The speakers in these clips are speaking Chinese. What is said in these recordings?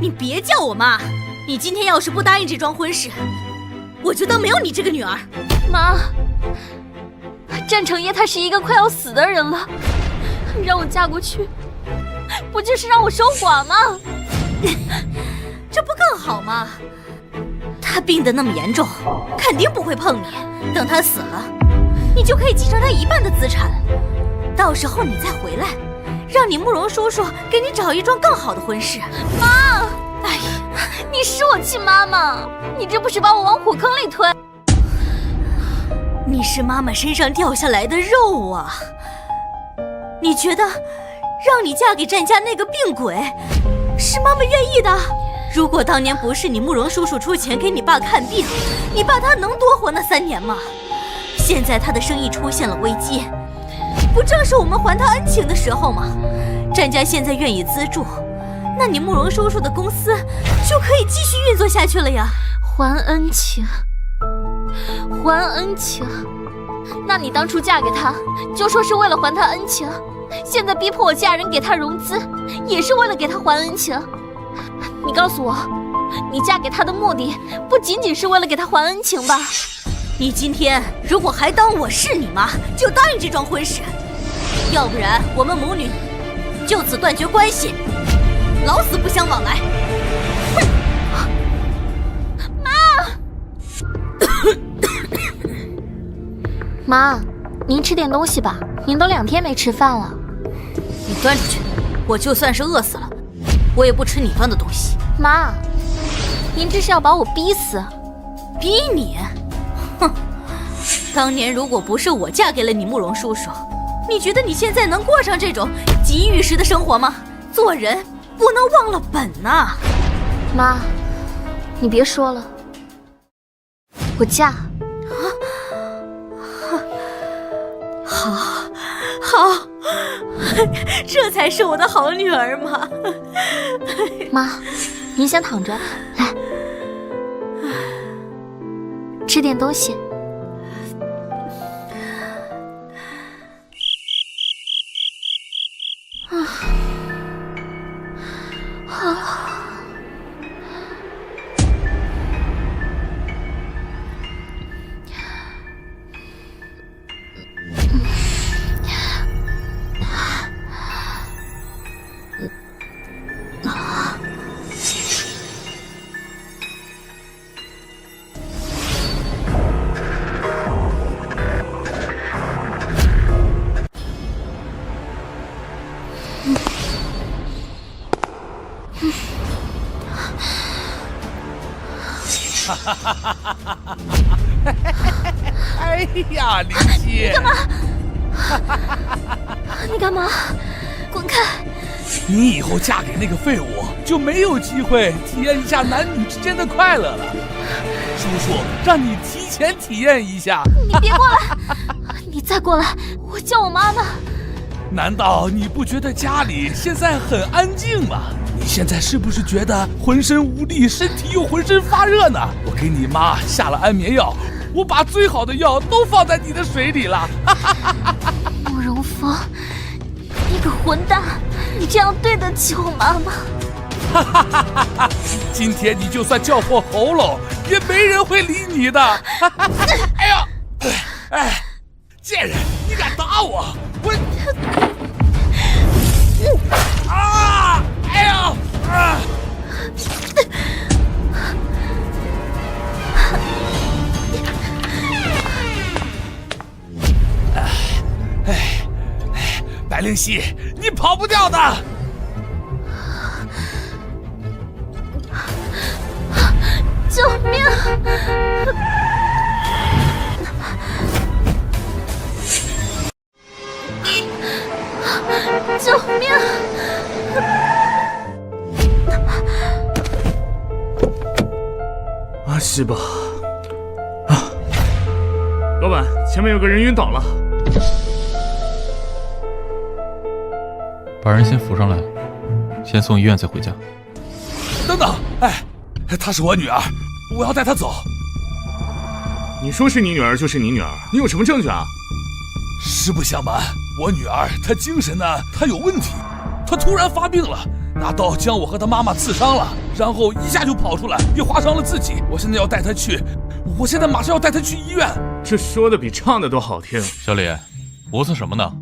你别叫我妈！你今天要是不答应这桩婚事，我就当没有你这个女儿。妈，战成业他是一个快要死的人了，让我嫁过去，不就是让我守寡吗？这不更好吗？他病得那么严重，肯定不会碰你。等他死了，你就可以继承他一半的资产。到时候你再回来，让你慕容叔叔给你找一桩更好的婚事。妈，哎呀，你是我亲妈吗？你这不是把我往火坑里推？你是妈妈身上掉下来的肉啊！你觉得让你嫁给战家那个病鬼，是妈妈愿意的？如果当年不是你慕容叔叔出钱给你爸看病，你爸他能多活那3年吗？现在他的生意出现了危机，不正是我们还他恩情的时候吗？战家现在愿意资助，那你慕容叔叔的公司就可以继续运作下去了呀。还恩情，还恩情。那你当初嫁给他，就说是为了还他恩情，现在逼迫我嫁人给他融资，也是为了给他还恩情。你告诉我，你嫁给他的目的不仅仅是为了给他还恩情吧？你今天如果还当我是你妈，就答应这桩婚事，要不然我们母女就此断绝关系，老死不相往来。妈，您吃点东西吧，您都2天没吃饭了。你端出去，我就算是饿死了，我也不吃你端的东西。妈，您这是要把我逼死？逼你？哼！当年如果不是我嫁给了你慕容叔叔，你觉得你现在能过上这种锦衣玉食的生活吗？做人不能忘了本呐！妈，你别说了，我嫁。好，好，这才是我的好女儿嘛！妈，您先躺着，来，吃点东西。哎呀，林夕，你干嘛？你干嘛？滚开！你以后嫁给那个废物，就没有机会体验一下男女之间的快乐了。叔叔让你提前体验一下。你别过来！你再过来，我叫我妈呢。难道你不觉得家里现在很安静吗？你现在是不是觉得浑身无力，身体又浑身发热呢？我给你妈下了安眠药，我把最好的药都放在你的水里了。慕容峰，你个混蛋，你这样对得起我妈吗？今天你就算叫破喉咙，也没人会理你的。哎呀，哎，贱人，你敢打我！我啊！哎呀啊！白灵溪，你跑不掉的！救命！救命！啊，是吧？啊，老板，前面有个人晕倒了，把人先扶上来，先送医院再回家。等等，哎，她是我女儿，我要带她走。你说是你女儿就是你女儿，你有什么证据啊？实不相瞒，我女儿她精神呢，她有问题，她突然发病了，拿刀将我和他妈妈刺伤了，然后一下就跑出来，也划伤了自己。我现在要带他去，我现在马上要带他去医院。这说的比唱的都好听。小李，磨蹭什么呢？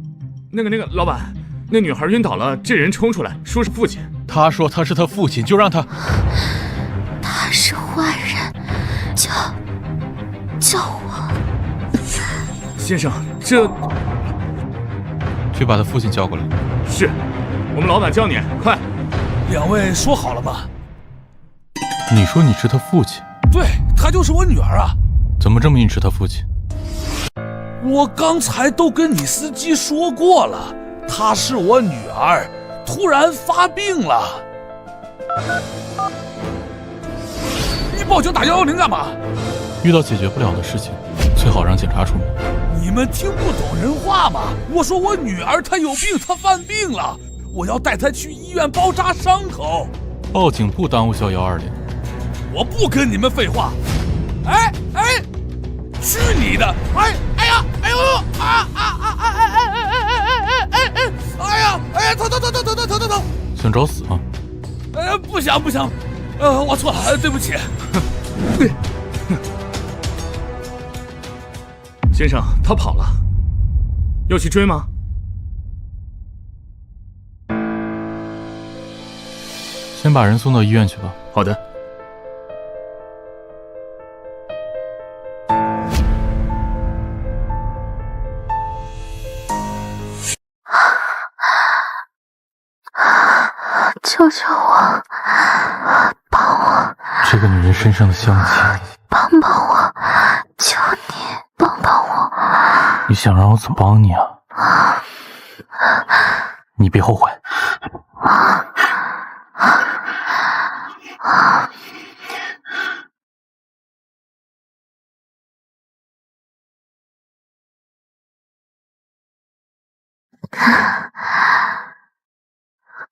那个，老板，那女孩晕倒了，这人冲出来说是父亲。他说他是他父亲，就让他。他是坏人，救我！先生，这……去把他父亲叫过来。是，我们老板叫你，快！两位说好了吗？你说你是他父亲？对，她就是我女儿啊。怎么证明你是他父亲？我刚才都跟你司机说过了，她是我女儿，突然发病了。你报警打110干嘛？遇到解决不了的事情，最好让警察出面。你们听不懂人话吗？我说我女儿她有病，她犯病了，我要带她去医院包扎伤口。报警不耽误消120。我不跟你们废话。哎，去你的！哎呀，哎呦哎呀，疼！想找死吗？不想，我错了，对不起。先生，他跑了，要去追吗？先把人送到医院去吧。好的。救救我！帮我！这个女人身上的香气，帮我！求你帮我！你想让我怎么帮你啊？你别后悔。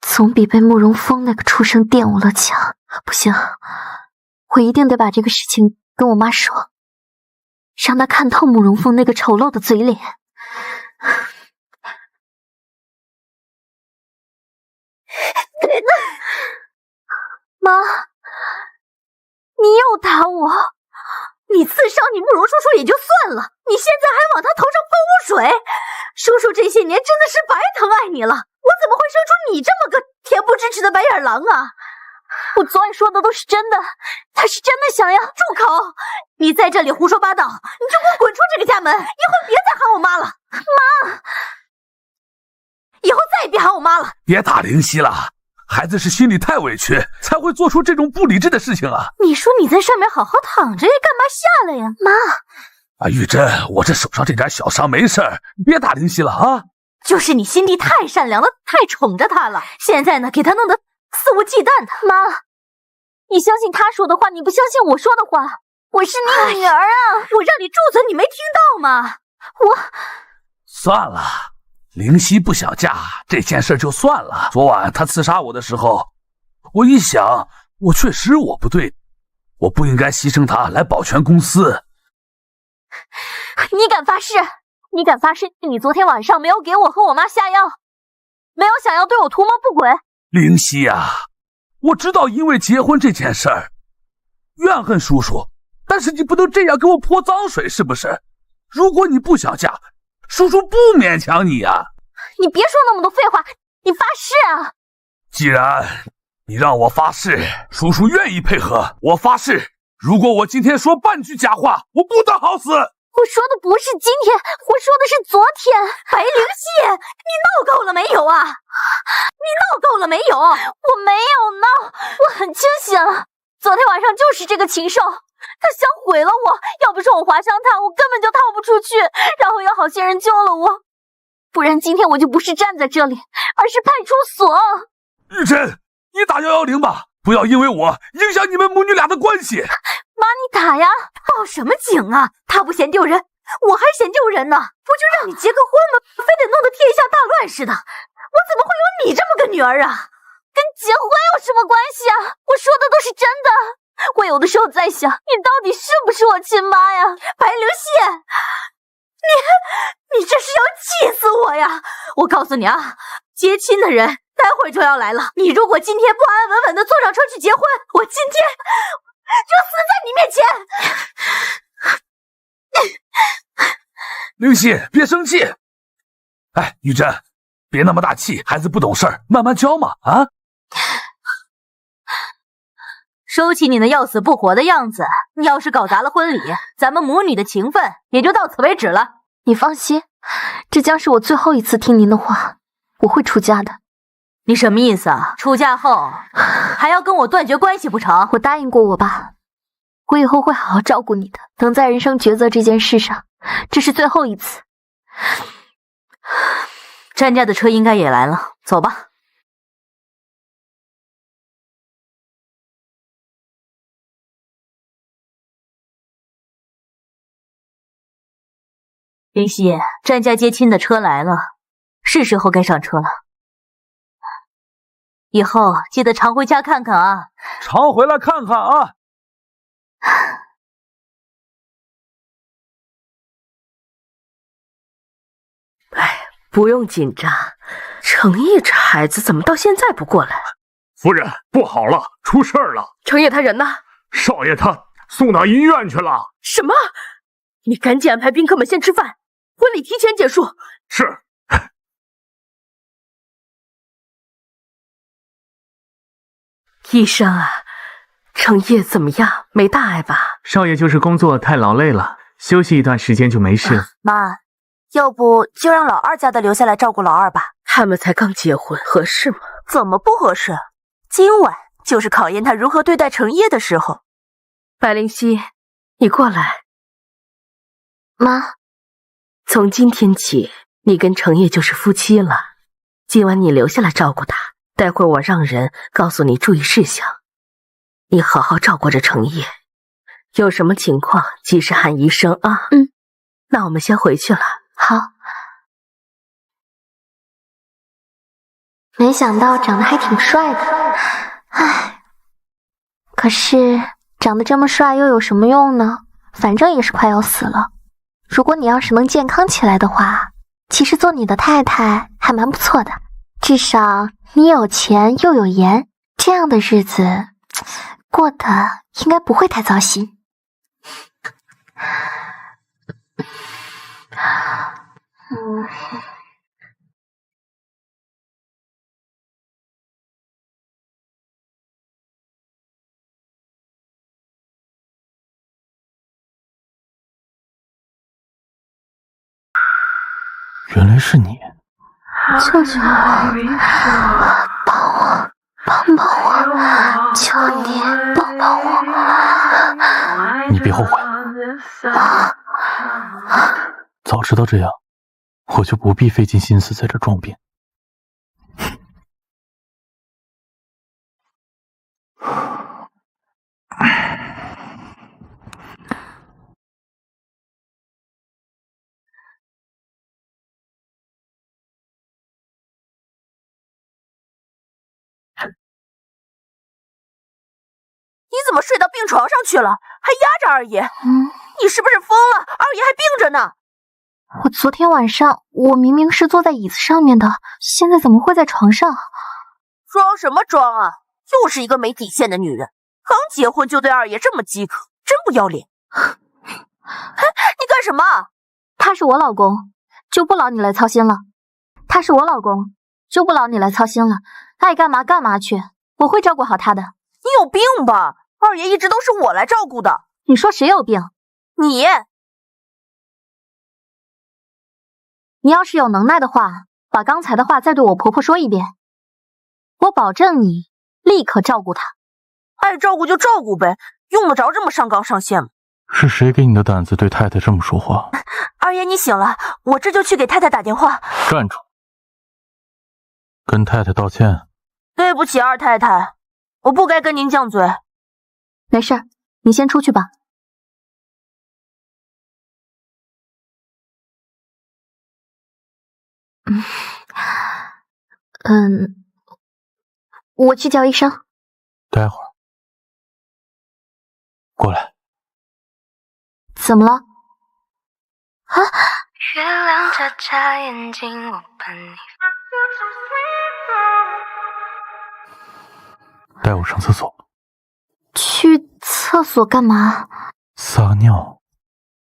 总比被慕容峰那个畜生玷污了强。不行，我一定得把这个事情跟我妈说，让她看透慕容峰那个丑陋的嘴脸。妈，你又打我！你刺伤你慕容叔叔也就算了，你现在还往他头上泼污水，叔叔这些年真的是白疼爱你了，我怎么会生出你这么个恬不知耻的白眼狼啊？我昨晚说的都是真的，他是真的想要……住口！你在这里胡说八道，你就给我滚出这个家门，以后别再喊我妈了。妈，以后再也别喊我妈了。别打灵犀了，孩子是心里太委屈，才会做出这种不理智的事情啊。你说你在上面好好躺着，干嘛下来呀？妈，玉珍，我这手上这点小伤没事儿，别打灵犀了啊。就是你心地太善良了，太宠着他了，现在呢给他弄得肆无忌惮的。妈，你相信他说的话，你不相信我说的话。我是你女儿啊！我让你住嘴，你没听到吗？算了，灵犀不想嫁这件事就算了。昨晚他刺杀我的时候，我一想，我确实我不对，我不应该牺牲他来保全公司。你敢发誓？你敢发誓你昨天晚上没有给我和我妈下药，没有想要对我图谋不轨？灵犀啊，我知道因为结婚这件事儿怨恨叔叔，但是你不能这样给我泼脏水，是不是？如果你不想嫁，叔叔不勉强你啊。你别说那么多废话，你发誓啊！既然你让我发誓，叔叔愿意配合。我发誓，如果我今天说半句假话，我不得好死。我说的不是今天，我说的是昨天。白灵犀，你闹够了没有啊？你闹够了没有？我没有闹，我很清醒。昨天晚上就是这个禽兽，他想毁了我，要不是我滑向他，我根本就逃不出去，然后有好心人救了我，不然今天我就不是站在这里，而是派出所。玉珍，你打110吧，不要因为我影响你们母女俩的关系。妈，你打呀！报什么警啊？他不嫌丢人，我还嫌丢人呢。不就让你结个婚吗？非得弄得天下大乱似的。我怎么会有你这么个女儿啊？跟结婚有什么关系啊？我说的都是真的。我有的时候在想，你到底是不是我亲妈呀？白灵犀，你这是要气死我呀！我告诉你啊，结亲的人待会儿就要来了。你如果今天不安安稳稳的坐上车去结婚，我今天就死在你面前。灵犀，别生气。哎，玉珍，别那么大气，孩子不懂事儿，慢慢教嘛啊！收起你那要死不活的样子，你要是搞砸了婚礼，咱们母女的情分也就到此为止了。你放心，这将是我最后一次听您的话，我会出家的。你什么意思啊？出嫁后还要跟我断绝关系不成？我答应过我爸，我以后会好好照顾你的。等在人生抉择这件事上，这是最后一次。詹家的车应该也来了，走吧。林夕，詹家接亲的车来了，是时候该上车了。以后记得常回家看看啊。常回来看看啊。哎，不用紧张。程毅这孩子怎么到现在不过来？夫人，不好了，出事儿了！程毅他人呢？少爷他送到医院去了。什么？你赶紧安排宾客们先吃饭，婚礼提前结束。是。医生啊，程毅怎么样？没大碍吧？少爷就是工作太劳累了，休息一段时间就没事。妈，要不就让老二家的留下来照顾老二吧。他们才刚结婚，合适吗？怎么不合适？今晚就是考验他如何对待程烨的时候。白灵溪，你过来。妈，从今天起，你跟程烨就是夫妻了。今晚你留下来照顾他，待会儿我让人告诉你注意事项。你好好照顾着程烨，有什么情况及时喊医生啊。嗯，那我们先回去了。好。没想到长得还挺帅的，唉，可是长得这么帅又有什么用呢？反正也是快要死了。如果你要是能健康起来的话，其实做你的太太还蛮不错的，至少你有钱又有颜，这样的日子过得应该不会太糟心。原来是你，救救我！帮我！求你帮我！你别后悔。早知道这样，我就不必费尽心思在这装病。你怎么睡到病床上去了，还压着二爷？你是不是疯了？二爷还病着呢。我昨天晚上我明明是坐在椅子上面的，现在怎么会在床上？装什么装啊！又是一个没底线的女人，刚结婚就对二爷这么饥渴，真不要脸。你干什么？他是我老公，就不劳你来操心了。他是我老公，就不劳你来操心了。爱干嘛干嘛去，我会照顾好他的。你有病吧？二爷一直都是我来照顾的。你说谁有病？你要是有能耐的话，把刚才的话再对我婆婆说一遍。我保证你立刻照顾她。爱照顾就照顾呗，用得着这么上纲上线吗？是谁给你的胆子对太太这么说话？二爷，你醒了，我这就去给太太打电话。站住！跟太太道歉。对不起，二太太，我不该跟您犟嘴。没事，你先出去吧。我去叫医生。待会儿。过来。怎么了？啊！月亮眨眨眼睛，我盼你。带我上厕所。去厕所干嘛？撒尿。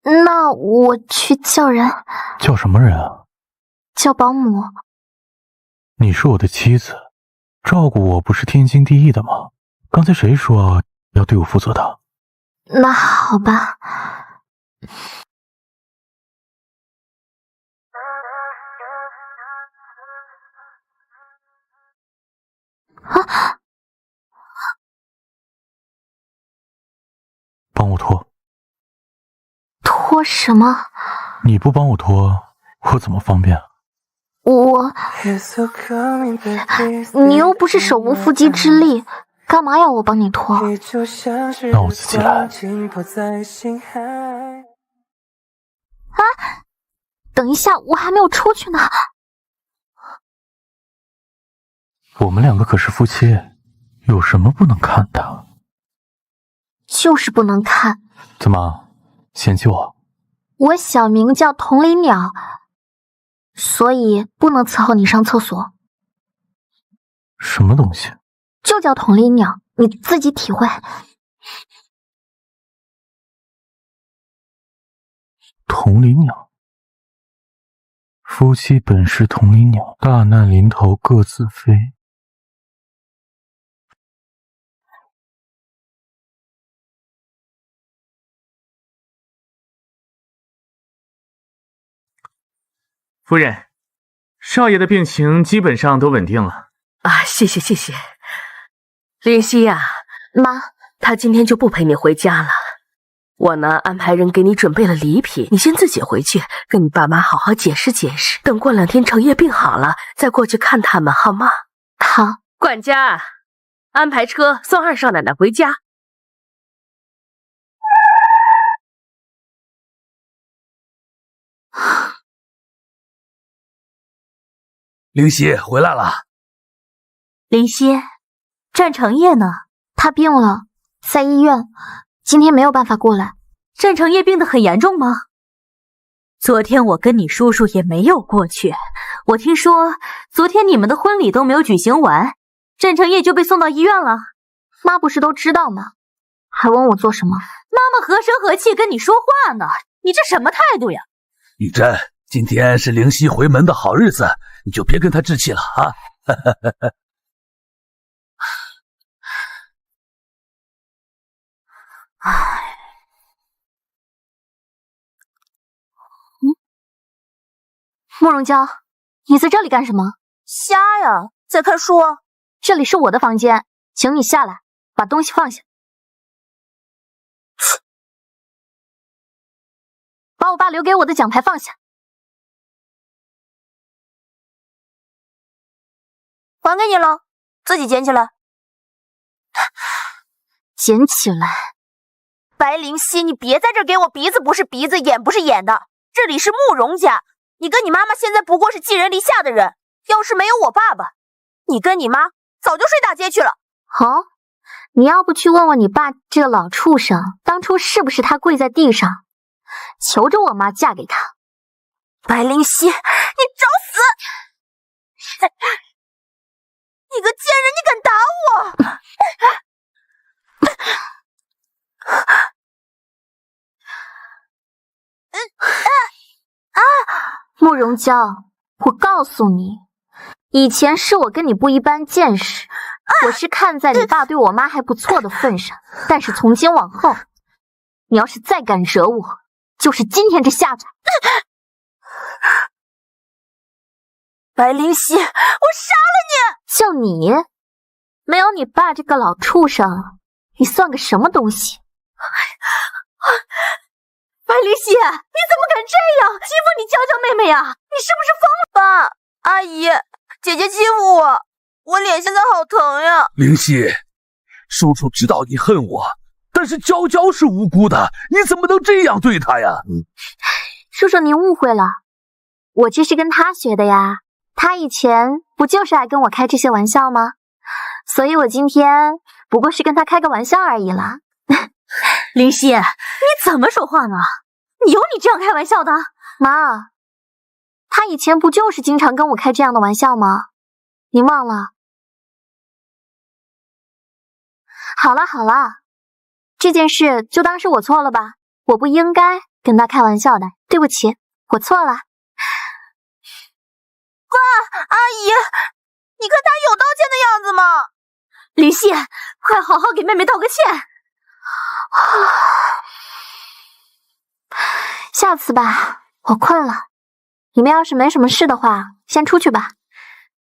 那我去叫人。叫什么人啊？叫保姆。你是我的妻子，照顾我不是天经地义的吗？刚才谁说要对我负责的？那好吧。啊！帮我拖。拖什么？你不帮我拖，我怎么方便？你又不是手无缚鸡之力，干嘛要我帮你拖？那我自己来。啊！等一下，我还没有出去呢。我们两个可是夫妻，有什么不能看的？就是不能看。怎么，嫌弃我？我小名叫同林鸟，所以不能伺候你上厕所。什么东西？就叫同林鸟，你自己体会。同林鸟，夫妻本是同林鸟，大难临头各自飞。夫人，少爷的病情基本上都稳定了。啊，谢谢谢谢。林夕呀，妈，他今天就不陪你回家了。我呢，安排人给你准备了礼品，你先自己回去跟你爸妈好好解释解释。等过2天程叶病好了，再过去看他们，好吗？好。管家，安排车送二少奶奶回家。灵犀回来了。林夕，战成业呢？他病了，在医院，今天没有办法过来。战成业病得很严重吗？昨天我跟你叔叔也没有过去，我听说昨天你们的婚礼都没有举行完，战成业就被送到医院了。妈不是都知道吗？还问我做什么？妈妈和声和气跟你说话呢，你这什么态度呀？玉珍，今天是灵犀回门的好日子，你就别跟他置气了啊！慕容娇，你在这里干什么？瞎呀，在看书啊。这里是我的房间，请你下来，把东西放下。把我爸留给我的奖牌放下。还给你了，自己捡起来。捡起来。白灵犀，你别在这给我鼻子不是鼻子，眼不是眼的。这里是慕容家，你跟你妈妈现在不过是寄人篱下的人。要是没有我爸爸，你跟你妈早就睡大街去了。哦，你要不去问问你爸这个老畜生，当初是不是他跪在地上，求着我妈嫁给他？白灵犀，你找死！你个贱人，你敢打我！慕容娇，我告诉你，以前是我跟你不一般见识，我是看在你爸对我妈还不错的份上，但是从今往后，你要是再敢惹我，就是今天这下场。白灵犀，我杀了你！就你，没有你爸这个老畜生，你算个什么东西？白灵犀，你怎么敢这样欺负你娇娇妹妹呀？你是不是疯了？爸，阿姨，姐姐欺负我，我脸现在好疼呀。灵犀，叔叔知道你恨我，但是娇娇是无辜的，你怎么能这样对她呀？叔叔，您误会了，我这是跟他学的呀。他以前不就是爱跟我开这些玩笑吗？所以我今天不过是跟他开个玩笑而已啦。灵犀，你怎么说话呢？有你这样开玩笑的？妈，他以前不就是经常跟我开这样的玩笑吗？您忘了？好了好了，这件事就当是我错了吧，我不应该跟他开玩笑的，对不起，我错了。阿姨，你看他有道歉的样子吗？林夕，快好好给妹妹道个歉。下次吧，我困了。你们要是没什么事的话，先出去吧，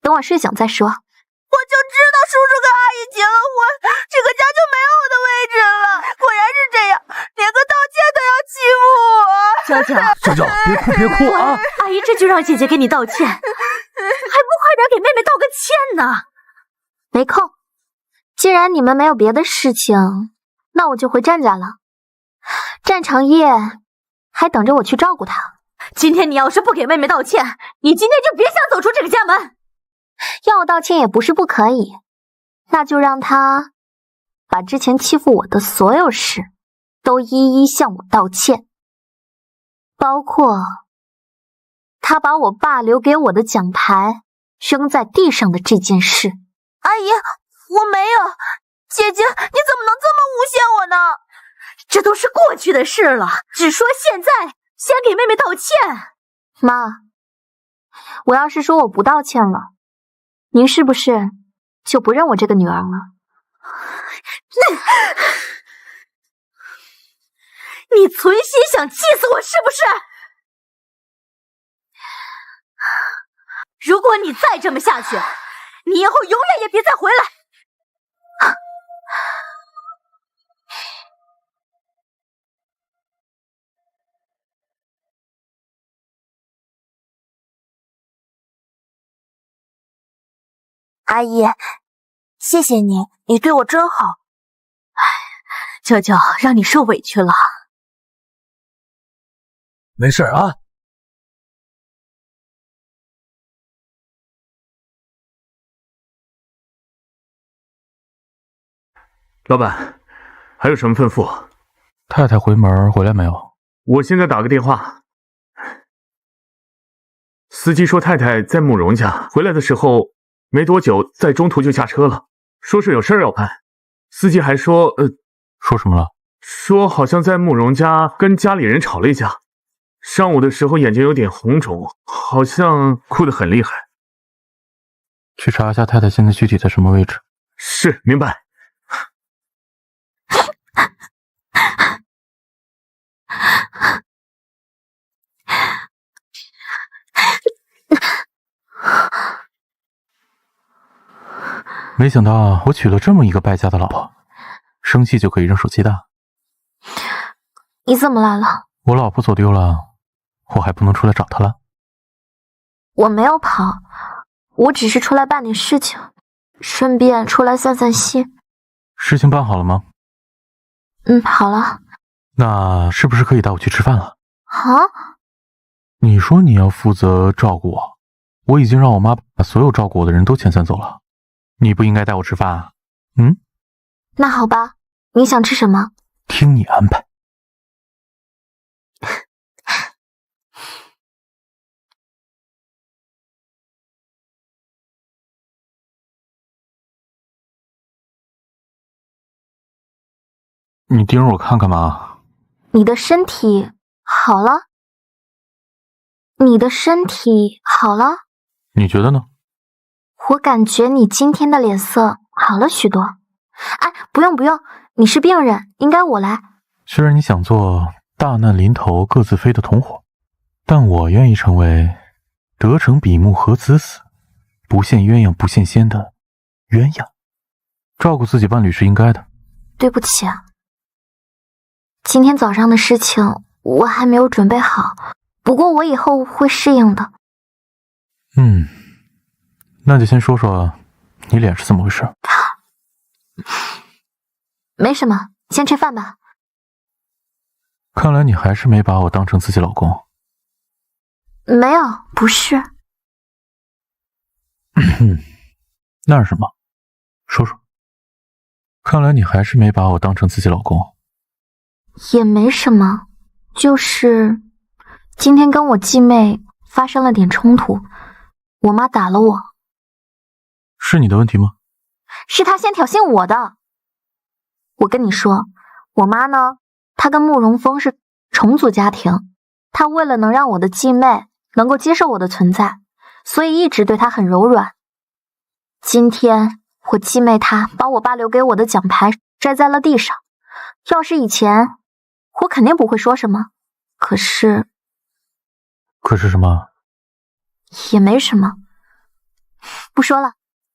等我睡醒再说。我就知道叔叔跟阿姨结了婚，这个家就没有我的位置了。果然是这样，连个道歉都要欺负我。娇娇，别哭啊！阿姨这就让姐姐给你道歉，还不快点给妹妹道个歉呢？没空。既然你们没有别的事情，那我就回战家了。战长夜还等着我去照顾他。今天你要是不给妹妹道歉，你今天就别想走出这个家门。要我道歉也不是不可以，那就让他把之前欺负我的所有事都一一向我道歉，包括他把我爸留给我的奖牌扔在地上的这件事。阿姨，我没有。姐姐，你怎么能这么诬陷我呢？这都是过去的事了，只说现在，先给妹妹道歉。妈，我要是说我不道歉了，您是不是就不认我这个女儿了？你存心想气死我是不是？如果你再这么下去，你以后永远也别再回来。阿姨，谢谢你，你对我真好。娇娇，让你受委屈了。没事啊。老板，还有什么吩咐？太太回门回来没有？我现在打个电话。司机说太太在慕容家，回来的时候没多久，在中途就下车了，说是有事要办。司机还说，说什么了？说好像在慕容家跟家里人吵了一架，上午的时候眼睛有点红肿，好像哭得很厉害。去查一下太太现在具体在什么位置。是，明白。没想到我娶了这么一个败家的老婆，生气就可以扔手机的。你怎么来了？我老婆走丢了，我还不能出来找她了？我没有跑，我只是出来办点事情，顺便出来散散心。事情办好了吗？好了。那是不是可以带我去吃饭了？啊？你说你要负责照顾我，我已经让我妈把所有照顾我的人都遣散走了，你不应该带我吃饭啊？那好吧，你想吃什么？听你安排。你盯着我看干嘛？你的身体好了？你的身体好了？你觉得呢？我感觉你今天的脸色好了许多。哎，不用，你是病人，应该我来。虽然你想做大难临头各自飞的同伙，但我愿意成为得逞比目何辞死，不羡鸳鸯不羡仙的鸳鸯。照顾自己伴侣是应该的。对不起啊，今天早上的事情我还没有准备好，不过我以后会适应的。那就先说说你脸是怎么回事。没什么，先吃饭吧。看来你还是没把我当成自己老公。没有，不是。那是什么？说说。看来你还是没把我当成自己老公。也没什么，就是今天跟我继妹发生了点冲突，我妈打了我。是你的问题吗？是她先挑衅我的。我跟你说，我妈呢，她跟慕容峰是重组家庭，她为了能让我的继妹能够接受我的存在，所以一直对她很柔软。今天我继妹她把我爸留给我的奖牌摘在了地上，要是以前，我肯定不会说什么。可是什么？也没什么，不说了，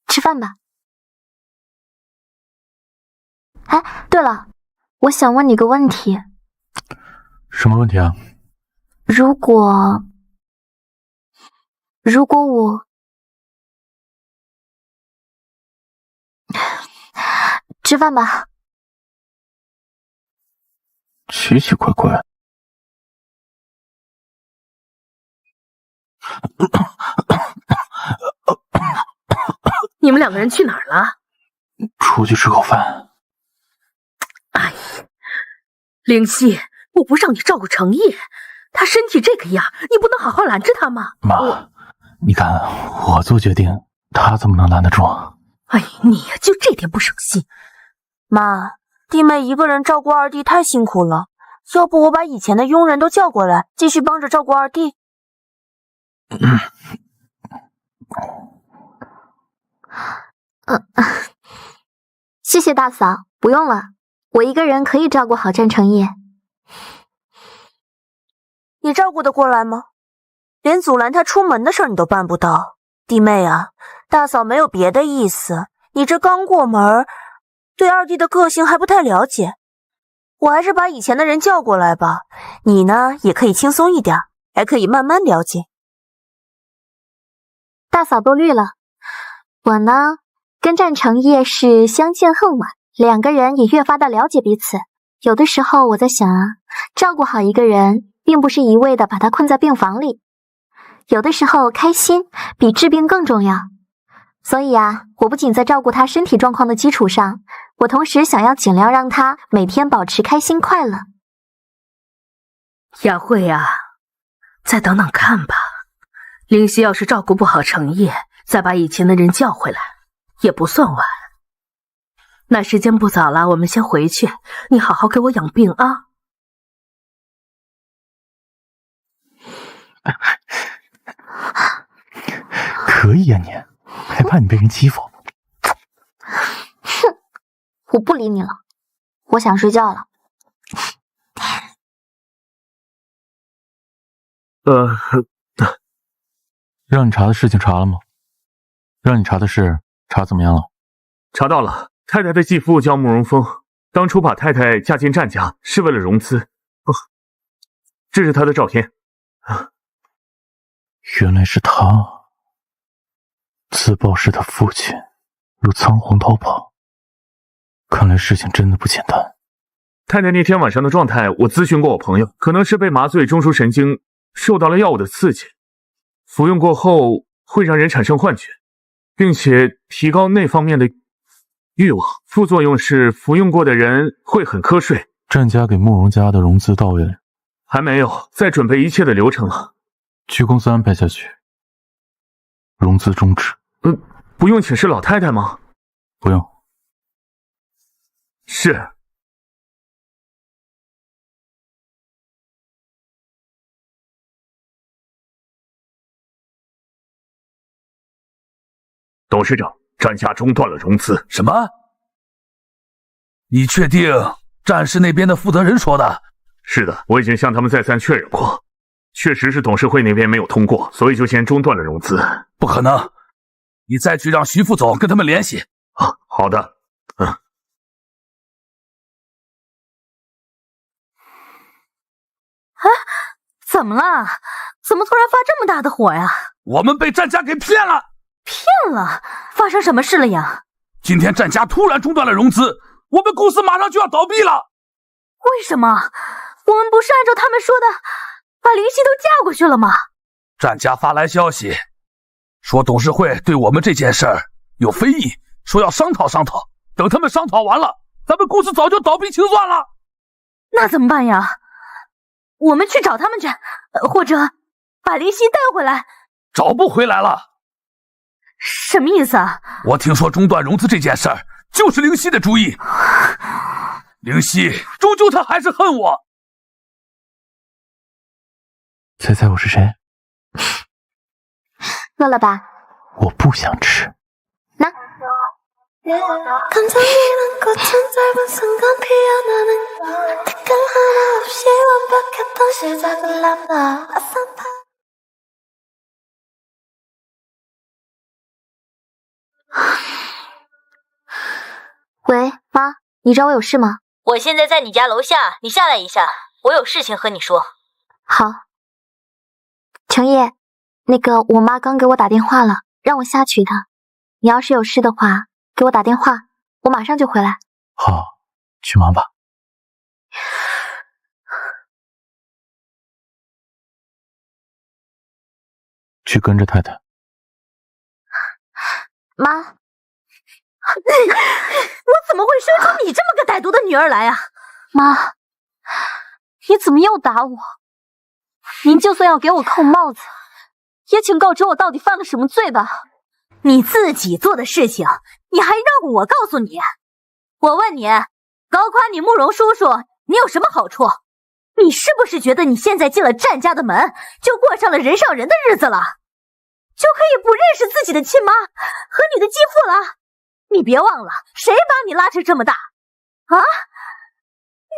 吃饭吧。哎，对了，我想问你个问题。什么问题啊？如果我吃饭吧。奇奇怪怪。你们两个人去哪儿了？出去吃口饭。哎呀，灵犀，我不让你照顾程烨，他身体这个样，你不能好好拦着他吗？妈，你看我做决定，他怎么能拦得住？哎，你呀，就这点不省心。妈，弟妹一个人照顾二弟太辛苦了，要不我把以前的佣人都叫过来，继续帮着照顾二弟。谢谢大嫂，不用了，我一个人可以照顾好战成业。你照顾得过来吗？连阻拦他出门的事儿你都办不到。弟妹啊，大嫂没有别的意思，你这刚过门，对二弟的个性还不太了解。我还是把以前的人叫过来吧，你呢也可以轻松一点，还可以慢慢了解。大嫂多虑了，我呢跟战成业是相见恨晚，两个人也越发的了解彼此。有的时候我在想啊，照顾好一个人，并不是一味的把他困在病房里，有的时候开心比治病更重要。所以啊，我不仅在照顾他身体状况的基础上，我同时想要尽量让他每天保持开心快乐。雅慧啊，再等等看吧。灵犀要是照顾不好程烨，再把以前的人叫回来，也不算晚。那时间不早了，我们先回去，你好好给我养病啊。可以呀，你还怕你被人欺负？哼，我不理你了，我想睡觉了。让你查的事情查了吗？让你查的事查怎么样了？查到了，太太的继父叫慕容峰，当初把太太嫁进战家是为了融资。这是他的照片。原来是他。自曝是他父亲，又仓皇逃跑，看来事情真的不简单。太太那天晚上的状态，我咨询过我朋友，可能是被麻醉中枢神经受到了药物的刺激，服用过后会让人产生幻觉，并且提高那方面的欲望。副作用是服用过的人会很瞌睡。战家给慕容家的融资到位了？还没有，在准备一切的流程了。去公司安排下去。融资终止。不用请示老太太吗？不用。是。董事长，战家中断了融资。什么？你确定战士那边的负责人说的？是的，我已经向他们再三确认过，确实是董事会那边没有通过，所以就先中断了融资。不可能，你再去让徐副总跟他们联系。好的。怎么了？怎么突然发这么大的火呀？我们被战家给骗了。骗了？发生什么事了呀？今天战家突然中断了融资，我们公司马上就要倒闭了。为什么？我们不是按照他们说的把灵犀都嫁过去了吗？战家发来消息，说董事会对我们这件事儿有非议，说要商讨商讨。等他们商讨完了，咱们公司早就倒闭清算了。那怎么办呀？我们去找他们去，或者把灵犀带回来。找不回来了。什么意思啊？我听说中断融资这件事儿就是灵犀的主意。灵犀，终究他还是恨我。猜猜我是谁？饿了吧？我不想吃。那。 감정이란 꽃은 짧은 순간 피어나는 댓글 하나 없이 완벽했던 시작을 한다. 喂，妈，你找我有事吗？我现在在你家楼下，你下来一下，我有事情和你说。好。程烨，那个我妈刚给我打电话了，让我下去一趟。你要是有事的话，给我打电话，我马上就回来。好，去忙吧。去跟着太太。妈，我怎么会生出你这么个歹毒的女儿来啊？妈，你怎么又打我？您就算要给我扣帽子，也请告知我到底犯了什么罪吧。你自己做的事情，你还让我告诉你？我问你，搞垮你慕容叔叔，你有什么好处？你是不是觉得你现在进了战家的门，就过上了人上人的日子了？就可以不认识自己的亲妈和你的继父了？你别忘了，谁把你拉扯这么大？啊？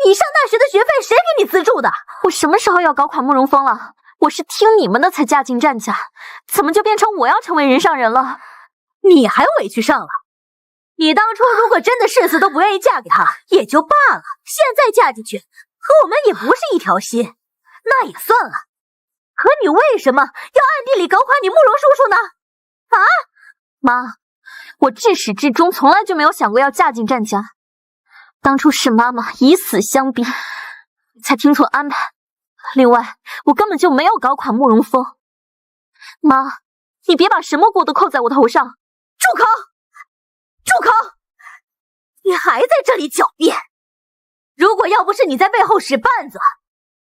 你上大学的学费谁给你资助的？我什么时候要搞垮慕容峰了？我是听你们的才嫁进战家，怎么就变成我要成为人上人了？你还委屈上了？你当初如果真的誓死都不愿意嫁给他，也就罢了，现在嫁进去，和我们也不是一条心，那也算了。可你为什么要暗地里搞垮你慕容叔叔呢？啊，妈，我至始至终从来就没有想过要嫁进战家，当初是妈妈以死相逼，才听从安排。另外，我根本就没有搞垮慕容峰。妈，你别把什么锅都扣在我头上。住口！住口！你还在这里狡辩！如果要不是你在背后使绊子，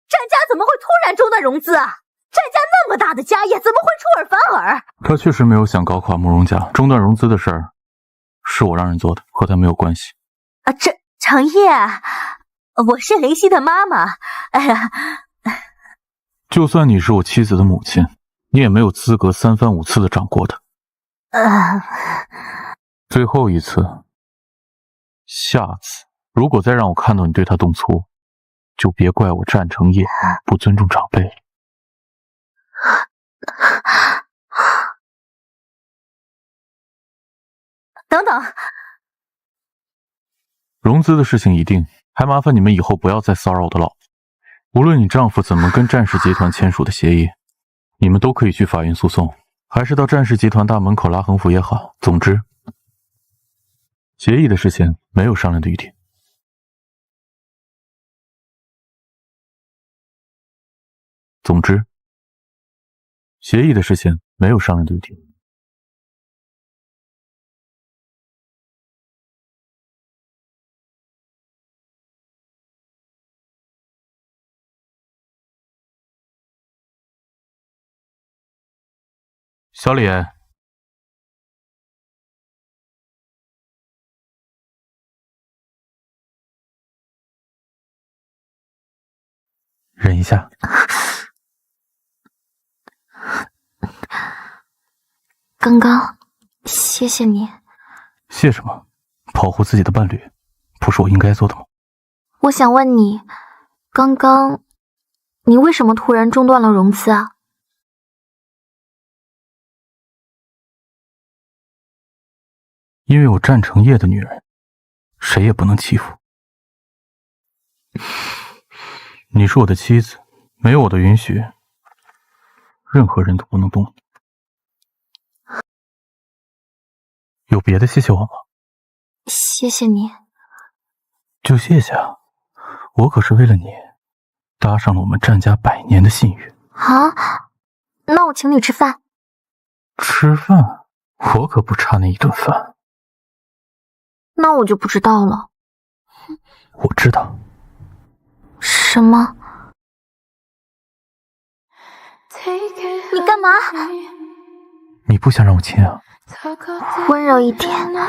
战家怎么会突然中断融资啊？战家那么大的家业，怎么会出尔反尔？他确实没有想搞垮慕容家，中断融资的事儿是我让人做的，和他没有关系。程烨，我是灵犀的妈妈。哎呀，就算你是我妻子的母亲，你也没有资格三番五次的掌过他。最后一次，下次如果再让我看到你对他动粗，就别怪我战成业不尊重长辈。等等，融资的事情已定，还麻烦你们以后不要再骚扰我的老婆。无论你丈夫怎么跟战氏集团签署的协议，你们都可以去法院诉讼，还是到战氏集团大门口拉横幅也好。总之，协议的事情没有商量的余地。总之，协议的事情没有商量的余地。小李，忍一下。刚刚，谢谢你。谢什么？保护自己的伴侣，不是我应该做的吗？我想问你，刚刚你为什么突然中断了融资啊？因为我战成业的女人，谁也不能欺负。你是我的妻子，没有我的允许，任何人都不能动你。有别的谢谢我吗？谢谢你。就谢谢啊，我可是为了你，搭上了我们战家100年的信誉。啊，那我请你吃饭。吃饭？我可不差那一顿饭。那我就不知道了。我知道。什么？你干嘛？你不想让我亲啊？温柔一点。啊！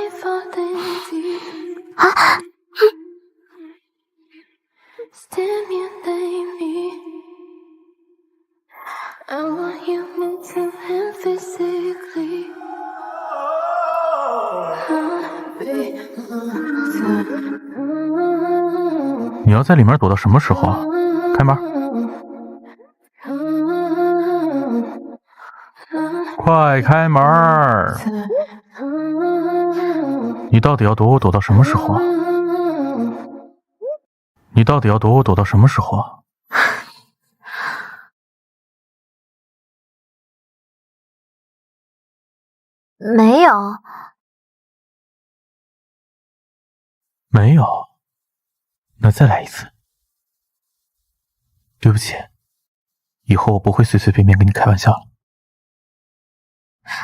Stimulate me. I want you mentally and physically. 你要在里面躲到什么时候啊？开门！快开门！你到底要躲我躲到什么时候啊？你到底要躲我躲到什么时候啊？没有。没有，那再来一次。对不起，以后我不会随随便便跟你开玩笑了。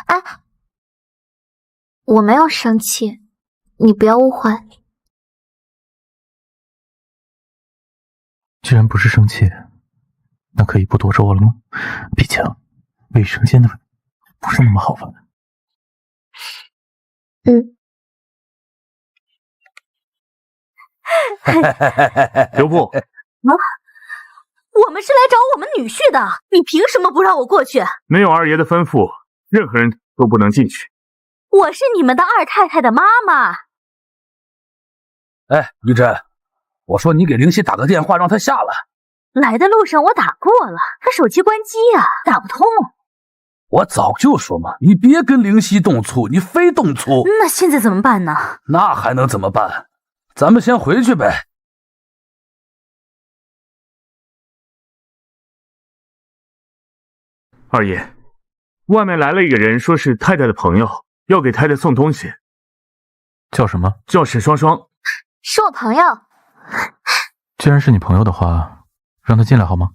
哎，我没有生气，你不要误会。既然不是生气，那可以不躲着我了吗？毕竟卫生间的不是那么好玩。留步！我们是来找我们女婿的，你凭什么不让我过去？没有二爷的吩咐，任何人都不能进去。我是你们的二太太的妈妈。哎，玉珍，我说你给灵犀打个电话，让她下来。来的路上我打过了，她手机关机呀，打不通。我早就说嘛，你别跟灵犀动粗，你非动粗。那现在怎么办呢？那还能怎么办？咱们先回去呗。二爷，外面来了一个人，说是太太的朋友，要给太太送东西。叫什么？叫沈双双。是我朋友。既然是你朋友的话，让他进来好吗？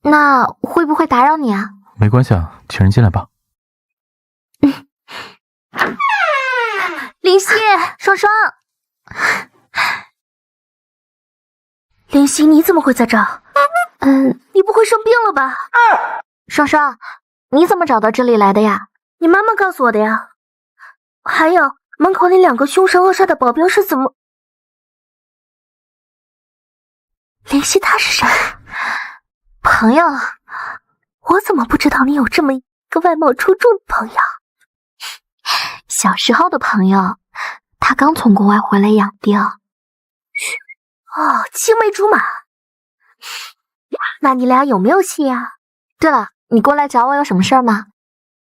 那会不会打扰你啊？没关系啊，请人进来吧。灵犀，双双。灵犀，你怎么会在这儿？你不会生病了吧？双双，你怎么找到这里来的呀？你妈妈告诉我的呀。还有，门口那2个凶神恶煞的保镖是怎么……灵犀他是谁？朋友。我怎么不知道你有这么一个外貌出众的朋友？小时候的朋友，他刚从国外回来养病。哦，青梅竹马。那你俩有没有戏呀？对了，你过来找我有什么事儿吗？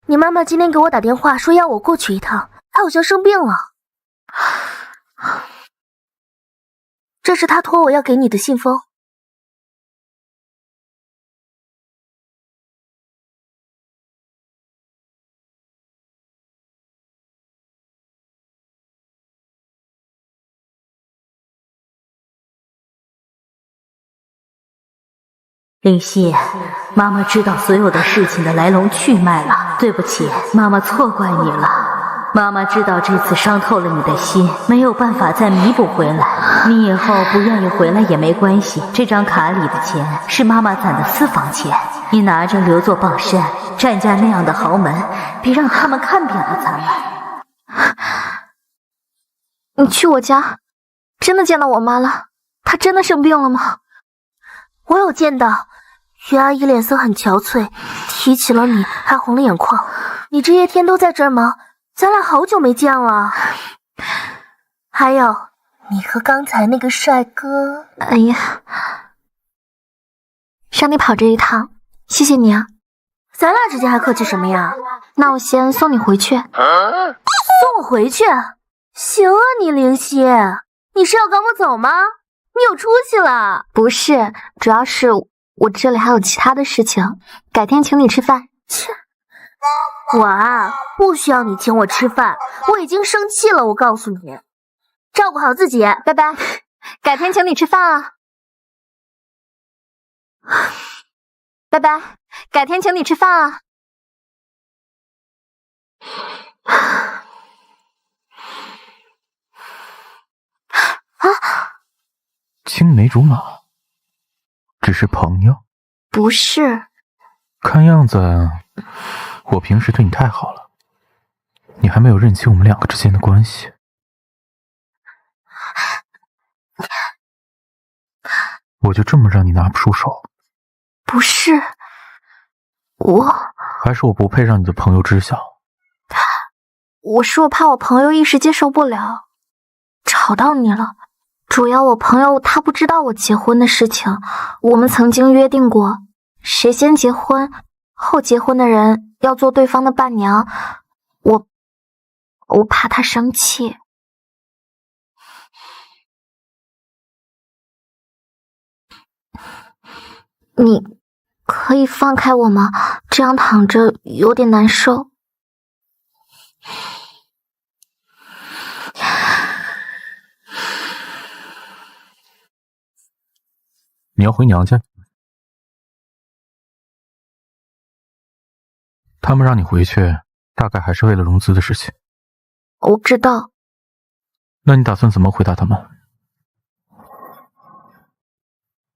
你妈妈今天给我打电话说要我过去一趟，她好像生病了。这是她托我要给你的信封。灵犀，妈妈知道所有的事情的来龙去脉了，对不起，妈妈错怪你了。妈妈知道这次伤透了你的心，没有办法再弥补回来。你以后不愿意回来也没关系，这张卡里的钱是妈妈攒的私房钱，你拿着留作傍身。战家那样的豪门，别让他们看扁了咱们。你去我家，真的见到我妈了？她真的生病了吗？我有见到，于阿姨脸色很憔悴，提起了你还红了眼眶。你这些天都在这儿吗？咱俩好久没见了。还有，你和刚才那个帅哥……哎呀，让你跑这一趟，谢谢你啊。咱俩之间还客气什么呀？那我先送你回去。送我回去？行啊，你灵犀，你是要赶我走吗？你有出息了。不是，主要是我这里还有其他的事情，改天请你吃饭。切，我啊，不需要你请我吃饭，我已经生气了，我告诉你，照顾好自己，拜拜，改天请你吃饭啊。拜拜，改天请你吃饭啊。青梅竹马，只是朋友？不是。看样子我平时对你太好了，你还没有认清我们2个之间的关系。我就这么让你拿不出手？不是，我还是我不配让你的朋友知晓？我怕我朋友一时接受不了，吵到你了。主要我朋友他不知道我结婚的事情，我们曾经约定过，谁先结婚，后结婚的人要做对方的伴娘。我怕他生气。你可以放开我吗？这样躺着有点难受。你要回娘家？他们让你回去，大概还是为了融资的事情。我知道。那你打算怎么回答他们？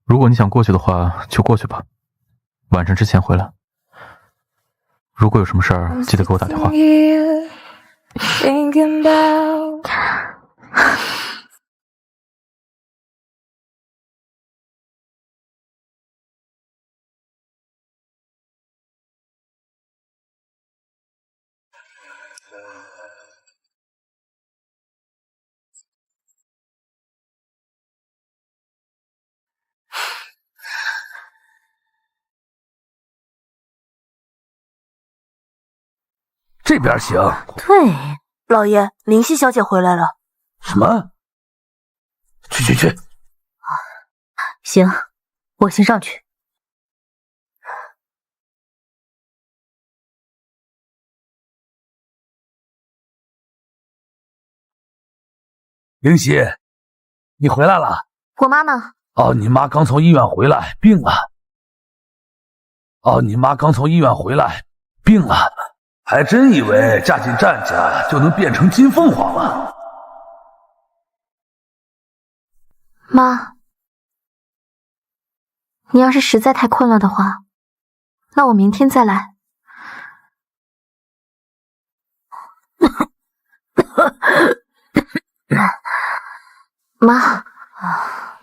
如果你想过去的话，就过去吧。晚上之前回来。如果有什么事儿，记得给我打电话。这边行。对，老爷，林夕小姐回来了。什么？去！行，我先上去。灵犀，你回来了？我妈呢？哦，你妈刚从医院回来，病了。还真以为嫁进战家就能变成金凤凰了。妈，你要是实在太困了的话，那我明天再来。妈，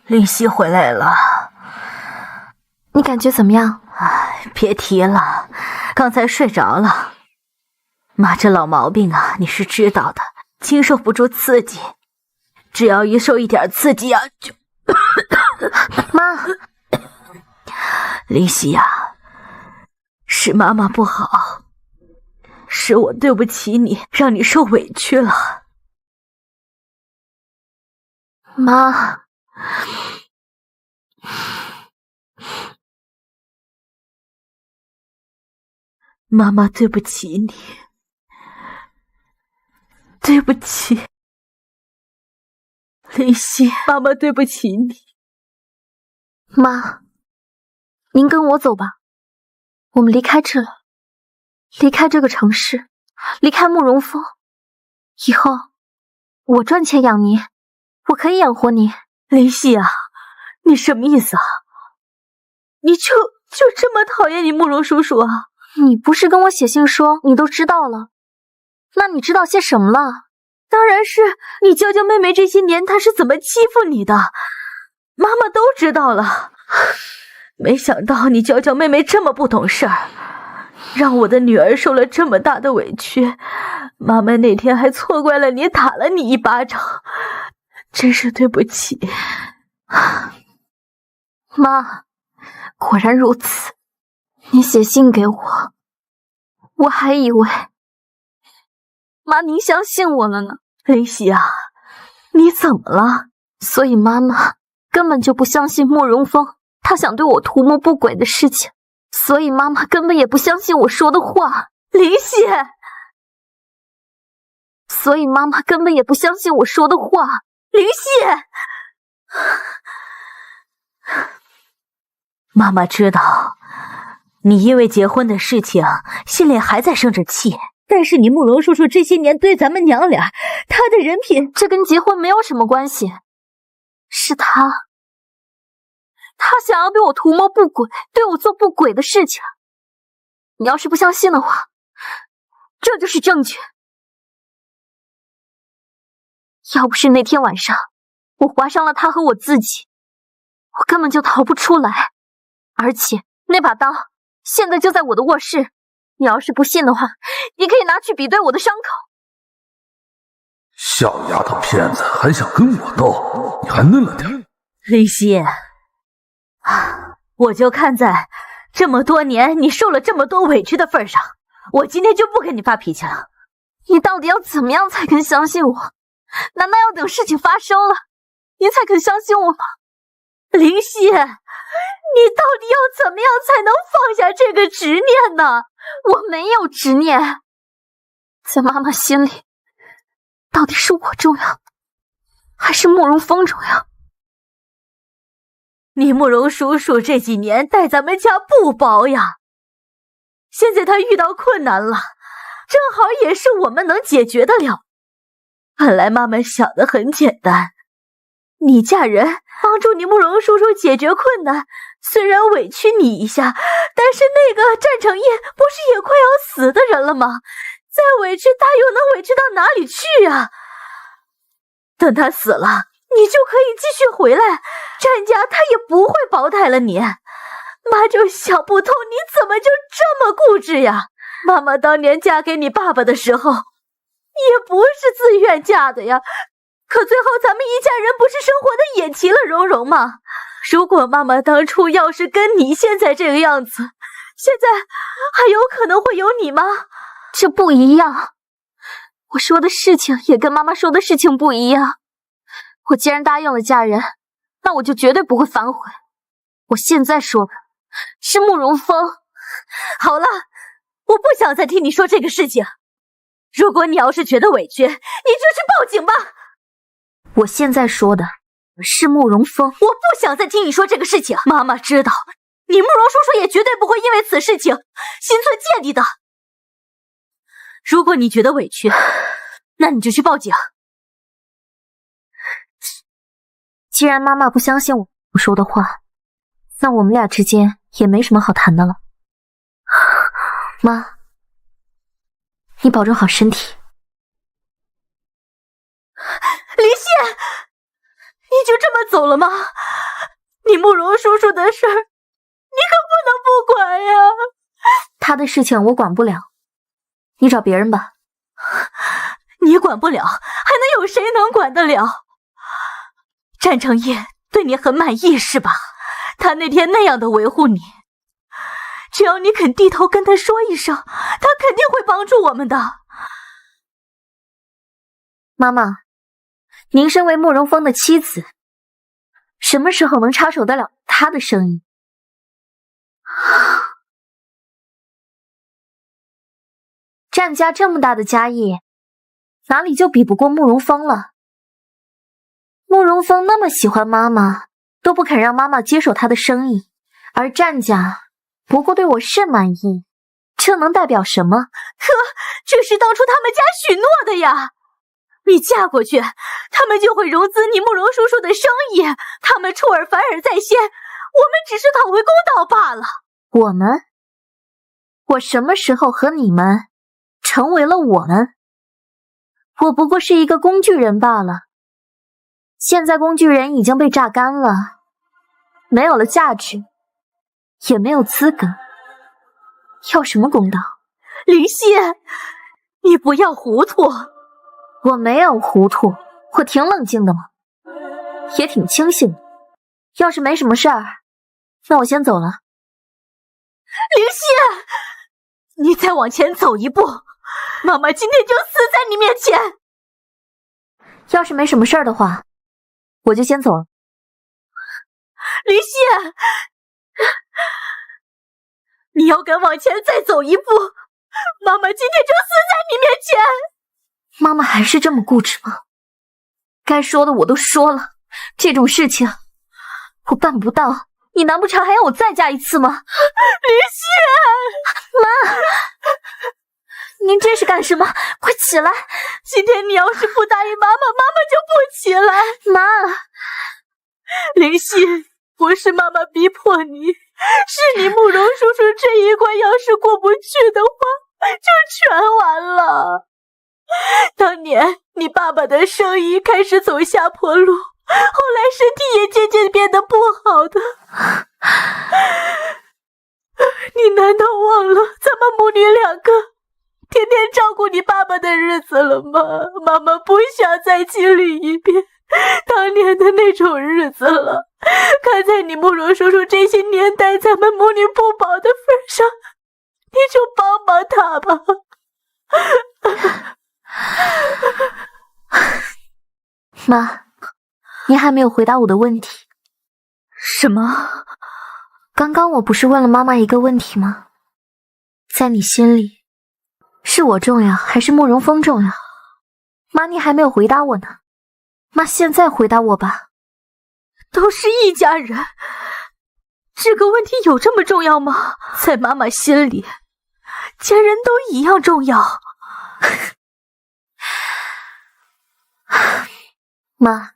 灵犀回来了，你感觉怎么样？别提了，刚才睡着了。妈这老毛病啊，你是知道的，经受不住刺激，只要一受一点刺激啊，就妈，灵犀啊，是妈妈不好，是我对不起你，让你受委屈了。妈，妈妈对不起你，对不起，灵犀，妈妈对不起你。妈，您跟我走吧，我们离开这，离开这个城市，离开慕容峰。以后我赚钱养您，我可以养活您。灵犀啊，你什么意思啊？你就这么讨厌你慕容叔叔啊？你不是跟我写信说你都知道了？那你知道些什么了？当然是你娇娇妹妹这些年她是怎么欺负你的，妈妈都知道了。没想到你娇娇妹妹这么不懂事儿，让我的女儿受了这么大的委屈。妈妈那天还错怪了你，打了你一巴掌，真是对不起。妈，果然如此。你写信给我，我还以为妈您相信我了呢。灵犀啊，你怎么了？所以妈妈根本就不相信慕容峰他想对我图谋不轨的事情，所以妈妈根本也不相信我说的话。灵犀，所以妈妈根本也不相信我说的话。灵犀，妈妈知道你因为结婚的事情心里还在生着气，但是你慕容叔叔这些年对咱们娘俩，他的人品，这跟结婚没有什么关系，是他想要对我图谋不轨，对我做不轨的事情。你要是不相信的话，这就是证据。要不是那天晚上我划伤了他和我自己，我根本就逃不出来。而且那把刀现在就在我的卧室，你要是不信的话，你可以拿去比对我的伤口。小丫头片子还想跟我斗，你还嫩了点。林夕，我就看在这么多年你受了这么多委屈的份上，我今天就不跟你发脾气了。你到底要怎么样才肯相信我？难道要等事情发生了，你才肯相信我吗？林夕，你到底要怎么样才能放下这个执念呢？我没有执念，在妈妈心里，到底是我重要，还是慕容峰重要？你慕容叔叔这几年待咱们家不薄呀，现在他遇到困难了，正好也是我们能解决得了。本来妈妈想的很简单，你嫁人帮助你慕容叔叔解决困难，虽然委屈你一下，但是那个战成业不是也快要死的人了吗？再委屈他又能委屈到哪里去啊？等他死了，你就可以继续回来，战家他也不会薄待了你。妈就想不通你怎么就这么固执呀？妈妈当年嫁给你爸爸的时候也不是自愿嫁的呀，可最后咱们一家人不是生活的也其乐融融吗？如果妈妈当初要是跟你现在这个样子，现在还有可能会有你吗？这不一样，我说的事情也跟妈妈说的事情不一样。我既然答应了嫁人，那我就绝对不会反悔。我现在说的是慕容峰。好了，我不想再听你说这个事情。如果你要是觉得委屈，你就去报警吧。我现在说的是慕容峰。我不想再听你说这个事情。妈妈知道，你慕容叔叔也绝对不会因为此事情心存芥蒂的。如果你觉得委屈，那你就去报警。既然妈妈不相信我说的话，那我们俩之间也没什么好谈的了。妈，你保重好身体。林夕，你就这么走了吗？你慕容叔叔的事儿，你可不能不管呀。他的事情我管不了，你找别人吧。你管不了，还能有谁能管得了？战成业对你很满意是吧？他那天那样的维护你，只要你肯低头跟他说一声，他肯定会帮助我们的。妈妈，您身为慕容峰的妻子，什么时候能插手得了他的生意？战家这么大的家业，哪里就比不过慕容峰了？慕容峰那么喜欢妈妈，都不肯让妈妈接手他的生意，而战家不过对我甚满意，这能代表什么？可这是当初他们家许诺的呀！你嫁过去，他们就会融资你慕容叔叔的生意，他们出尔反尔在先，我们只是讨回公道罢了。我们？我什么时候和你们成为了我们？我不过是一个工具人罢了。现在工具人已经被榨干了，没有了价值，也没有资格，要什么公道？林夕，你不要糊涂。我没有糊涂，我挺冷静的嘛，也挺清醒的。要是没什么事儿，那我先走了。林夕，你再往前走一步，妈妈今天就死在你面前。要是没什么事儿的话，我就先走了。林夕，你要敢往前再走一步，妈妈今天就死在你面前。妈妈还是这么固执吗？该说的我都说了，这种事情我办不到，你难不成还要我再嫁一次吗？林夕，妈，您这是干什么？快起来！今天你要是不答应妈妈，妈妈就不起来。妈，林夕，不是妈妈逼迫你，是你慕容叔叔这一关要是过不去的话，就全完了。当年你爸爸的生意开始走下坡路，后来身体也渐渐变得不好的。你难道忘了咱们母女两个天天照顾你爸爸的日子了吗？妈妈不想再经历一遍当年的那种日子了。看在你慕容叔叔这些年待咱们母女不薄的份上，你就帮帮他吧。妈，您还没有回答我的问题。什么？刚刚我不是问了妈妈一个问题吗？在你心里，是我重要还是慕容峰重要？妈，你还没有回答我呢。妈，现在回答我吧。都是一家人，这个问题有这么重要吗？在妈妈心里，家人都一样重要。妈，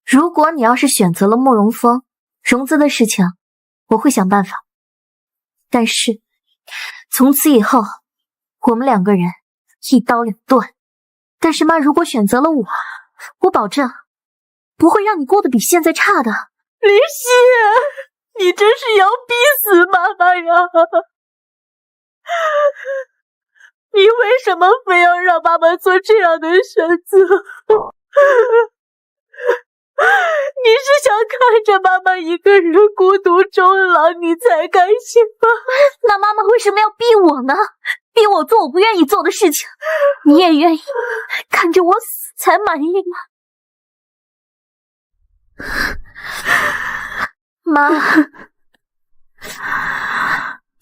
如果你要是选择了慕容峰，融资的事情我会想办法。但是从此以后，我们两个人一刀两断。但是妈，如果选择了我，我保证不会让你过得比现在差的。林夕，你真是要逼死妈妈呀！你为什么非要让妈妈做这样的选择？你是想看着妈妈一个人孤独终老，你才甘心吗？那妈妈为什么要逼我呢？逼我做我不愿意做的事情？你也愿意看着我死才满意吗？妈，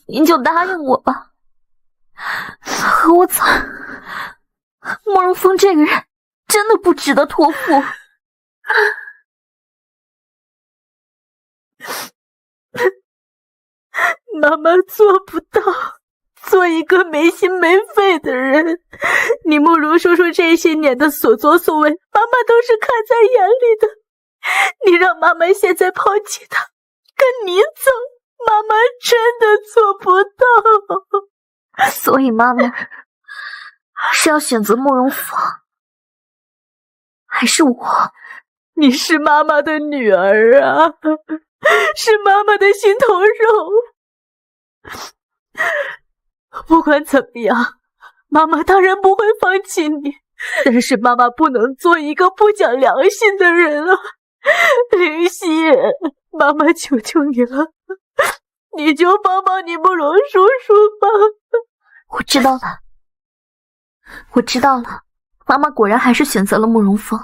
您就答应我吧，和我走。慕容峰这个人真的不值得托付。妈妈做不到做一个没心没肺的人。你慕容叔叔这些年的所作所为，妈妈都是看在眼里的。你让妈妈现在抛弃他，跟你走，妈妈真的做不到。所以妈妈是要选择慕容峰，还是我？你是妈妈的女儿啊，是妈妈的心头肉。不管怎么样，妈妈当然不会放弃你，但是妈妈不能做一个不讲良心的人啊。灵犀，妈妈求求你了，你就帮帮你慕容叔叔吧。我知道了，我知道了，妈妈果然还是选择了慕容峰。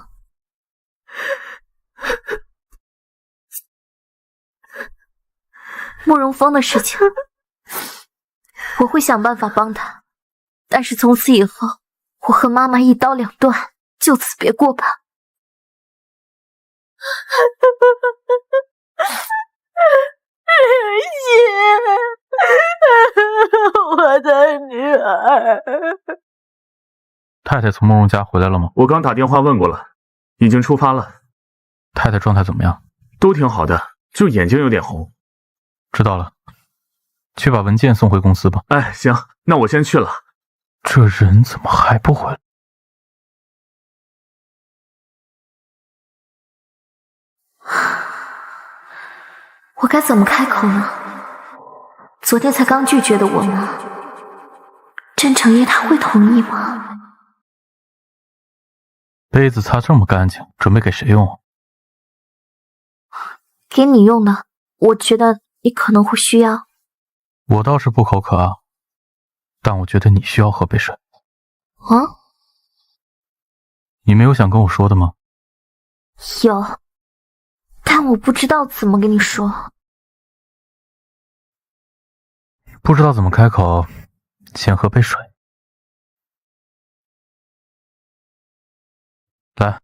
慕容峰的事情，我会想办法帮他，但是从此以后，我和妈妈一刀两断，就此别过吧。灵犀，我的女儿。太太从慕容家回来了吗？我刚打电话问过了，已经出发了。太太状态怎么样？都挺好的，就眼睛有点红。知道了，去把文件送回公司吧。哎，行，那我先去了。这人怎么还不回来？我该怎么开口呢？昨天才刚拒绝的我们，甄成业他会同意吗？杯子擦这么干净，准备给谁用啊？给你用的，我觉得你可能会需要。我倒是不口渴啊，但我觉得你需要喝杯水。啊？你没有想跟我说的吗？有，但我不知道怎么跟你说。不知道怎么开口，先喝杯水。来，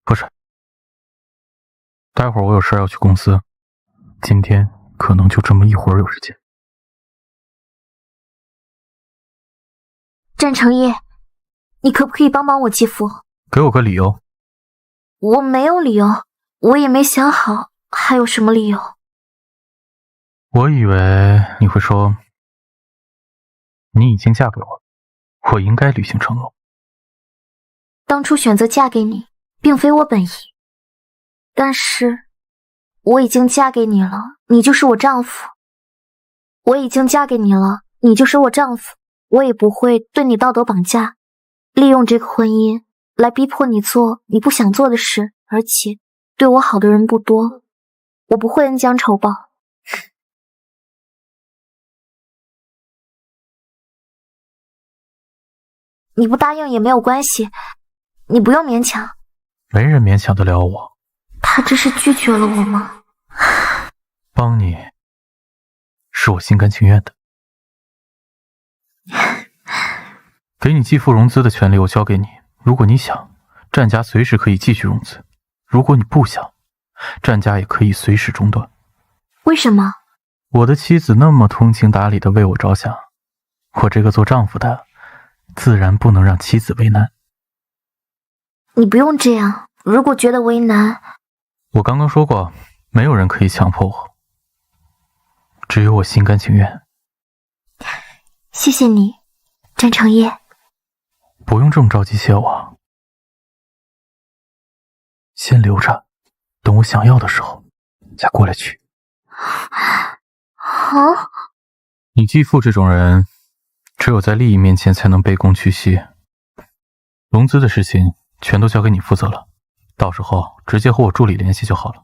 喝水。待会儿我有事要去公司，今天可能就这么一会儿有时间。甄成业，你可不可以帮帮我继父？给我个理由。我没有理由，我也没想好还有什么理由。我以为你会说，你已经嫁给我，我应该履行承诺。当初选择嫁给你，并非我本意，但是我已经嫁给你了，你就是我丈夫。我已经嫁给你了，你就是我丈夫，我也不会对你道德绑架，利用这个婚姻来逼迫你做你不想做的事，而且对我好的人不多，我不会恩将仇报。你不答应也没有关系，你不用勉强。没人勉强得了我。他这是拒绝了我吗？帮你是我心甘情愿的。给你继父融资的权利我交给你，如果你想，战家随时可以继续融资；如果你不想，战家也可以随时中断。为什么？我的妻子那么通情达理的为我着想，我这个做丈夫的自然不能让妻子为难。你不用这样，如果觉得为难，我刚刚说过，没有人可以强迫我，只有我心甘情愿。谢谢你，战成业。不用这么着急谢我，先留着，等我想要的时候再过来取。好，你继父这种人，只有在利益面前才能卑躬屈膝。融资的事情全都交给你负责了，到时候直接和我助理联系就好了。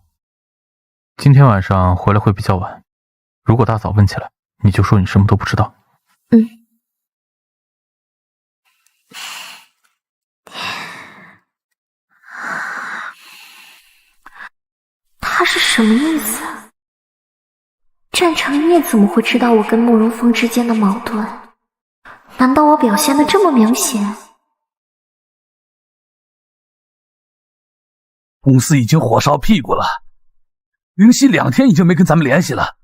今天晚上回来会比较晚，如果大嫂问起来，你就说你什么都不知道。他是什么意思？战成业怎么会知道我跟慕容峰之间的矛盾？难道我表现得这么明显？公司已经火烧屁股了，林夕2天已经没跟咱们联系了。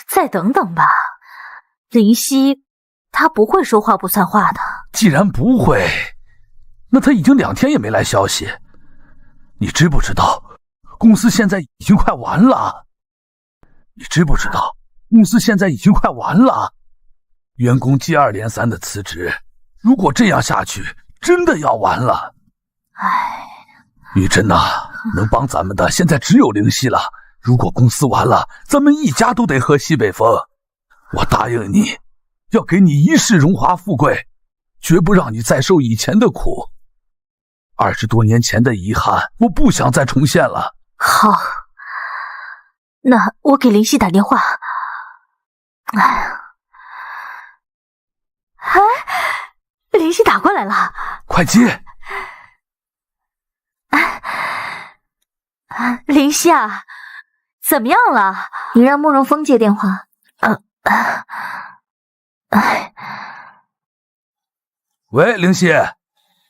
再等等吧，林夕他不会说话不算话的。既然不会，那他已经2天也没来消息。你知不知道，公司现在已经快完了？你知不知道，公司现在已经快完了？员工接二连三的辞职，如果这样下去，真的要完了。唉，玉珍呐，能帮咱们的现在只有灵犀了。如果公司完了，咱们一家都得喝西北风。我答应你，要给你一世荣华富贵，绝不让你再受以前的苦。20多年前的遗憾，我不想再重现了。好，那我给林夕打电话。林夕打过来了，快接！林夕啊，怎么样了？你让慕容峰接电话。喂，灵犀。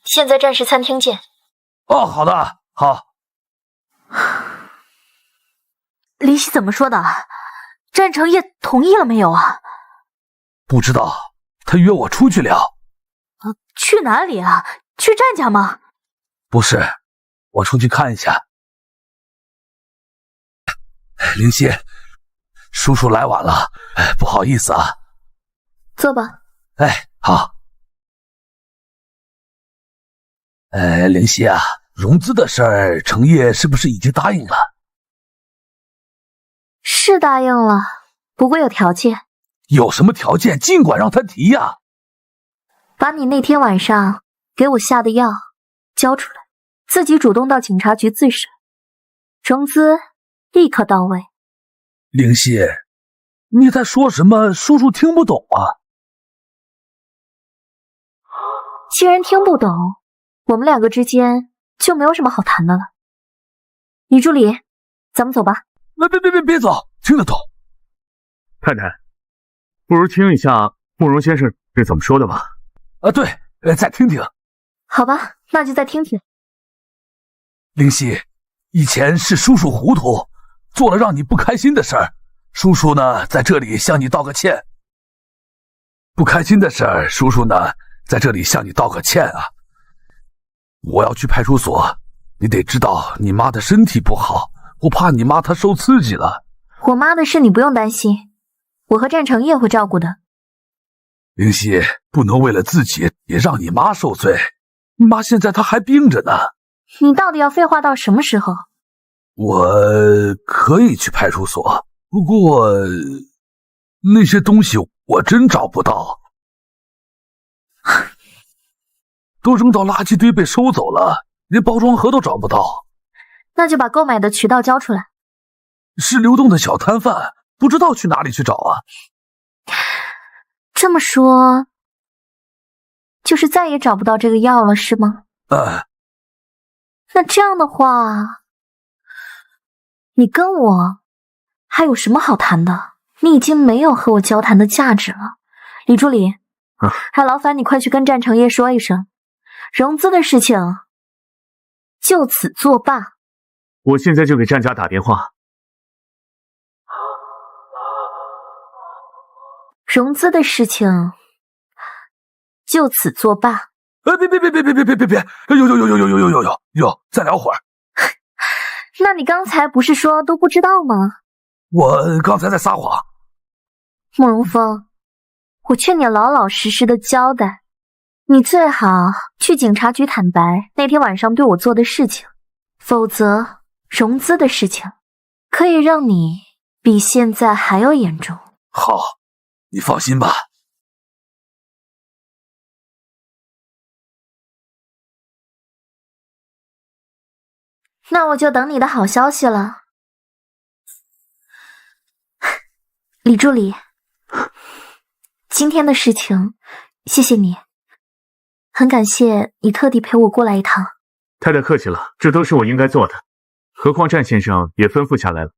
现在战时餐厅见。哦，好的，好。林夕怎么说的？战成业同意了没有啊？不知道，他约我出去聊。去哪里啊？去战家吗？不是，我出去看一下。灵犀，叔叔来晚了，不好意思啊。坐吧。好。灵犀啊，融资的事儿，成业是不是已经答应了？是答应了，不过有条件。有什么条件，尽管让他提呀。把你那天晚上给我下的药交出来，自己主动到警察局自首，融资立刻到位。灵犀，你在说什么？叔叔听不懂啊。既然听不懂，我们2个之间就没有什么好谈的了。女助理，咱们走吧。别走，听得懂。太太，不如听一下慕容先生是怎么说的吧。对，再听听。好吧，那就再听听。灵犀，以前是叔叔糊涂，做了让你不开心的事儿，叔叔呢在这里向你道个歉。不开心的事儿，叔叔呢在这里向你道个歉啊。我要去派出所，你得知道你妈的身体不好，我怕你妈她受刺激了。我妈的事你不用担心，我和战成业会照顾的。灵犀，不能为了自己也让你妈受罪，你妈现在她还病着呢。你到底要废话到什么时候？我可以去派出所，不过那些东西我真找不到，都扔到垃圾堆被收走了，连包装盒都找不到。那就把购买的渠道交出来。是流动的小摊贩，不知道去哪里去找啊。这么说，就是再也找不到这个药了，是吗？那这样的话，你跟我还有什么好谈的？你已经没有和我交谈的价值了。李助理，还劳烦你快去跟战成业说一声，融资的事情就此作罢。我现在就给战家打电话。融资的事情就此作罢。别！有，再聊会儿。那你刚才不是说都不知道吗？我刚才在撒谎。慕容峰，我劝你老老实实的交代，你最好去警察局坦白那天晚上对我做的事情，否则融资的事情可以让你比现在还要严重。好，你放心吧。那我就等你的好消息了。李助理，今天的事情谢谢你，很感谢你特地陪我过来一趟。太太客气了，这都是我应该做的，何况战先生也吩咐下来了，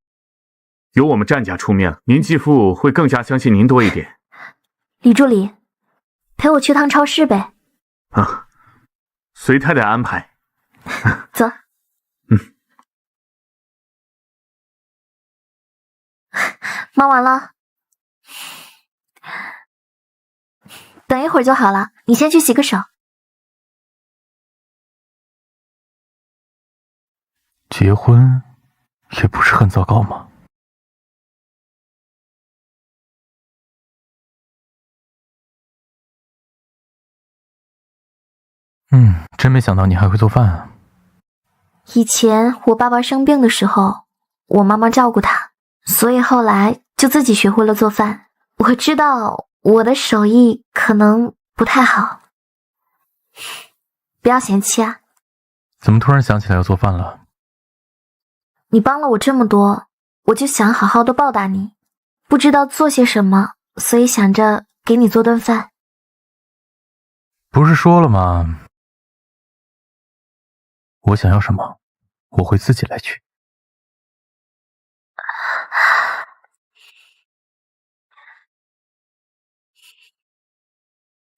由我们战家出面，您继父会更加相信您多一点。李助理，陪我去趟超市呗。随太太安排。走。忙完了，等一会儿就好了，你先去洗个手。结婚也不是很糟糕嘛。真没想到你还会做饭啊。以前我爸爸生病的时候，我妈妈照顾他，所以后来就自己学会了做饭。我知道我的手艺可能不太好，不要嫌弃啊。怎么突然想起来要做饭了？你帮了我这么多，我就想好好的报答你，不知道做些什么，所以想着给你做顿饭。不是说了吗？我想要什么，我会自己来取。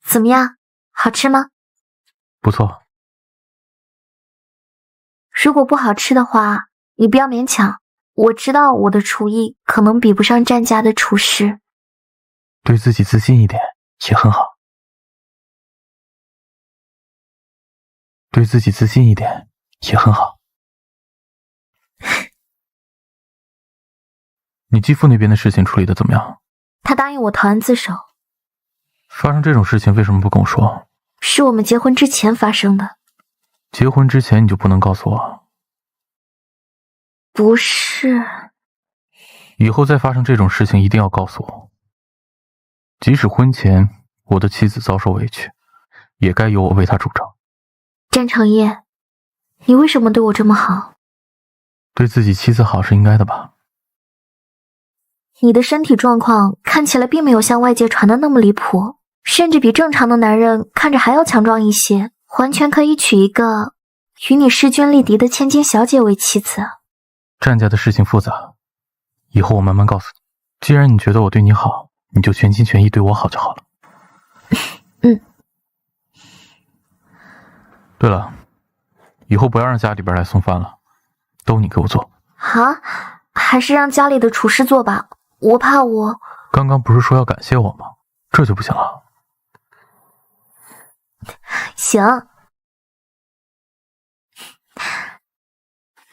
怎么样，好吃吗？不错。如果不好吃的话，你不要勉强。我知道我的厨艺可能比不上战家的厨师。对自己自信一点也很好。对自己自信一点也很好。你继父那边的事情处理的怎么样？他答应我投案自首。发生这种事情为什么不跟我说？是我们结婚之前发生的。结婚之前你就不能告诉我？不是。以后再发生这种事情一定要告诉我。即使婚前我的妻子遭受委屈，也该由我为她主张。战成业，你为什么对我这么好？对自己妻子好是应该的吧？你的身体状况看起来并没有像外界传的那么离谱，甚至比正常的男人看着还要强壮一些，完全可以娶一个与你势均力敌的千金小姐为妻子。战家的事情复杂，以后我慢慢告诉你。既然你觉得我对你好，你就全心全意对我好就好了。对了，以后不要让家里边来送饭了，都你给我做。啊，还是让家里的厨师做吧，我怕我……刚刚不是说要感谢我吗？这就不行了。行，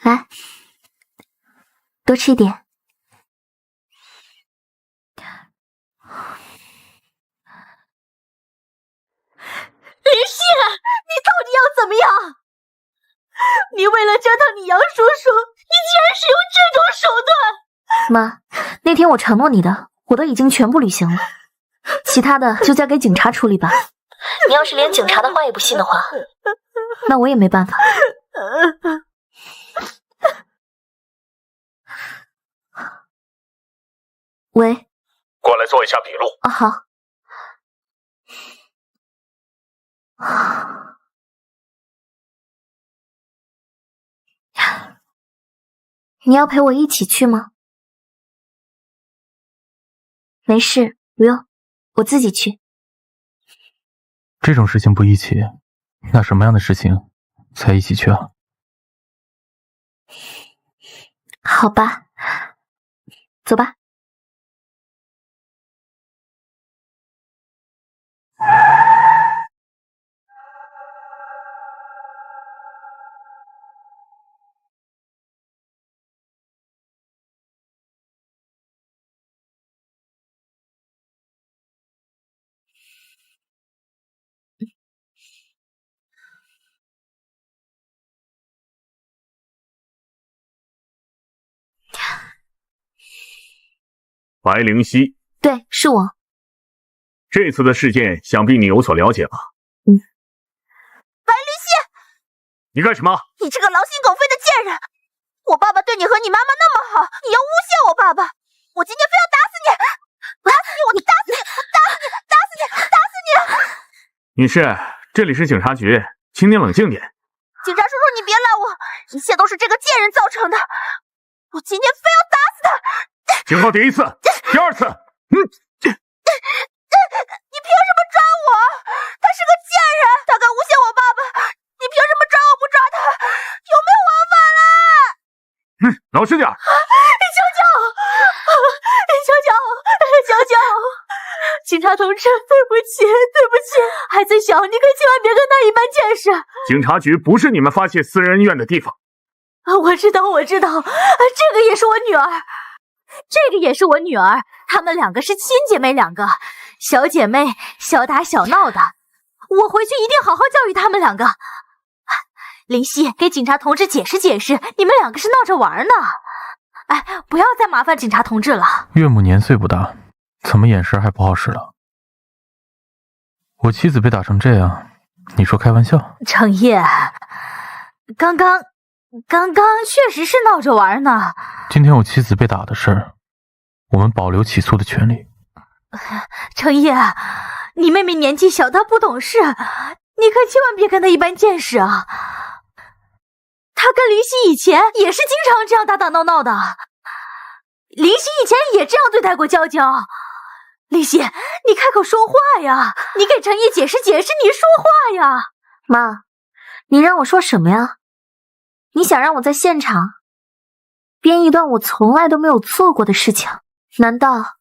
来，多吃一点。林夕，你到底要怎么样？你为了折腾你杨叔叔，你竟然使用这种手段！妈，那天我承诺你的，我都已经全部履行了，其他的就交给警察处理吧。你要是连警察的话也不信的话，那我也没办法。喂，过来做一下笔录。啊，好。你要陪我一起去吗？没事，不用，我自己去。这种事情不一起，那什么样的事情才一起去啊？好吧，走吧。白灵溪，对，是我。这次的事件想必你有所了解吧？白灵溪，你干什么？你这个狼心狗肺的贱人！我爸爸对你和你妈妈那么好，你要诬陷我爸爸，我今天非要打死你！打死你！我打死你！打死你！打死你！打死你！女士，这里是警察局，请你冷静点。警察叔叔，你别拦我，一切都是这个贱人造成的，我今天非要打死他！警告第一次，第二次，你凭什么抓我？他是个贱人，他敢诬陷我爸爸，你凭什么抓我不抓他？有没有王法了？老实点。求求，求求，求求！警察同志，对不起，对不起，孩子小，你可千万别跟他一般见识。警察局不是你们发泄私人恩怨的地方。我知道，我知道，这个也是我女儿。这个也是我女儿，她们两个是亲姐妹两个，小姐妹小打小闹的，我回去一定好好教育她们两个。林夕，给警察同志解释解释，你们两个是闹着玩呢。哎，不要再麻烦警察同志了。岳母年岁不大，怎么眼神还不好使了？我妻子被打成这样，你说开玩笑？程烨，刚刚确实是闹着玩呢。今天我妻子被打的事，我们保留起诉的权利。程烨，你妹妹年纪小，她不懂事，你可千万别跟她一般见识啊！她跟林夕以前也是经常这样打打闹闹的，林夕以前也这样对待过娇娇。林夕，你开口说话呀！你给程烨解释解释，你说话呀！妈，你让我说什么呀？你想让我在现场编一段我从来都没有做过的事情？难道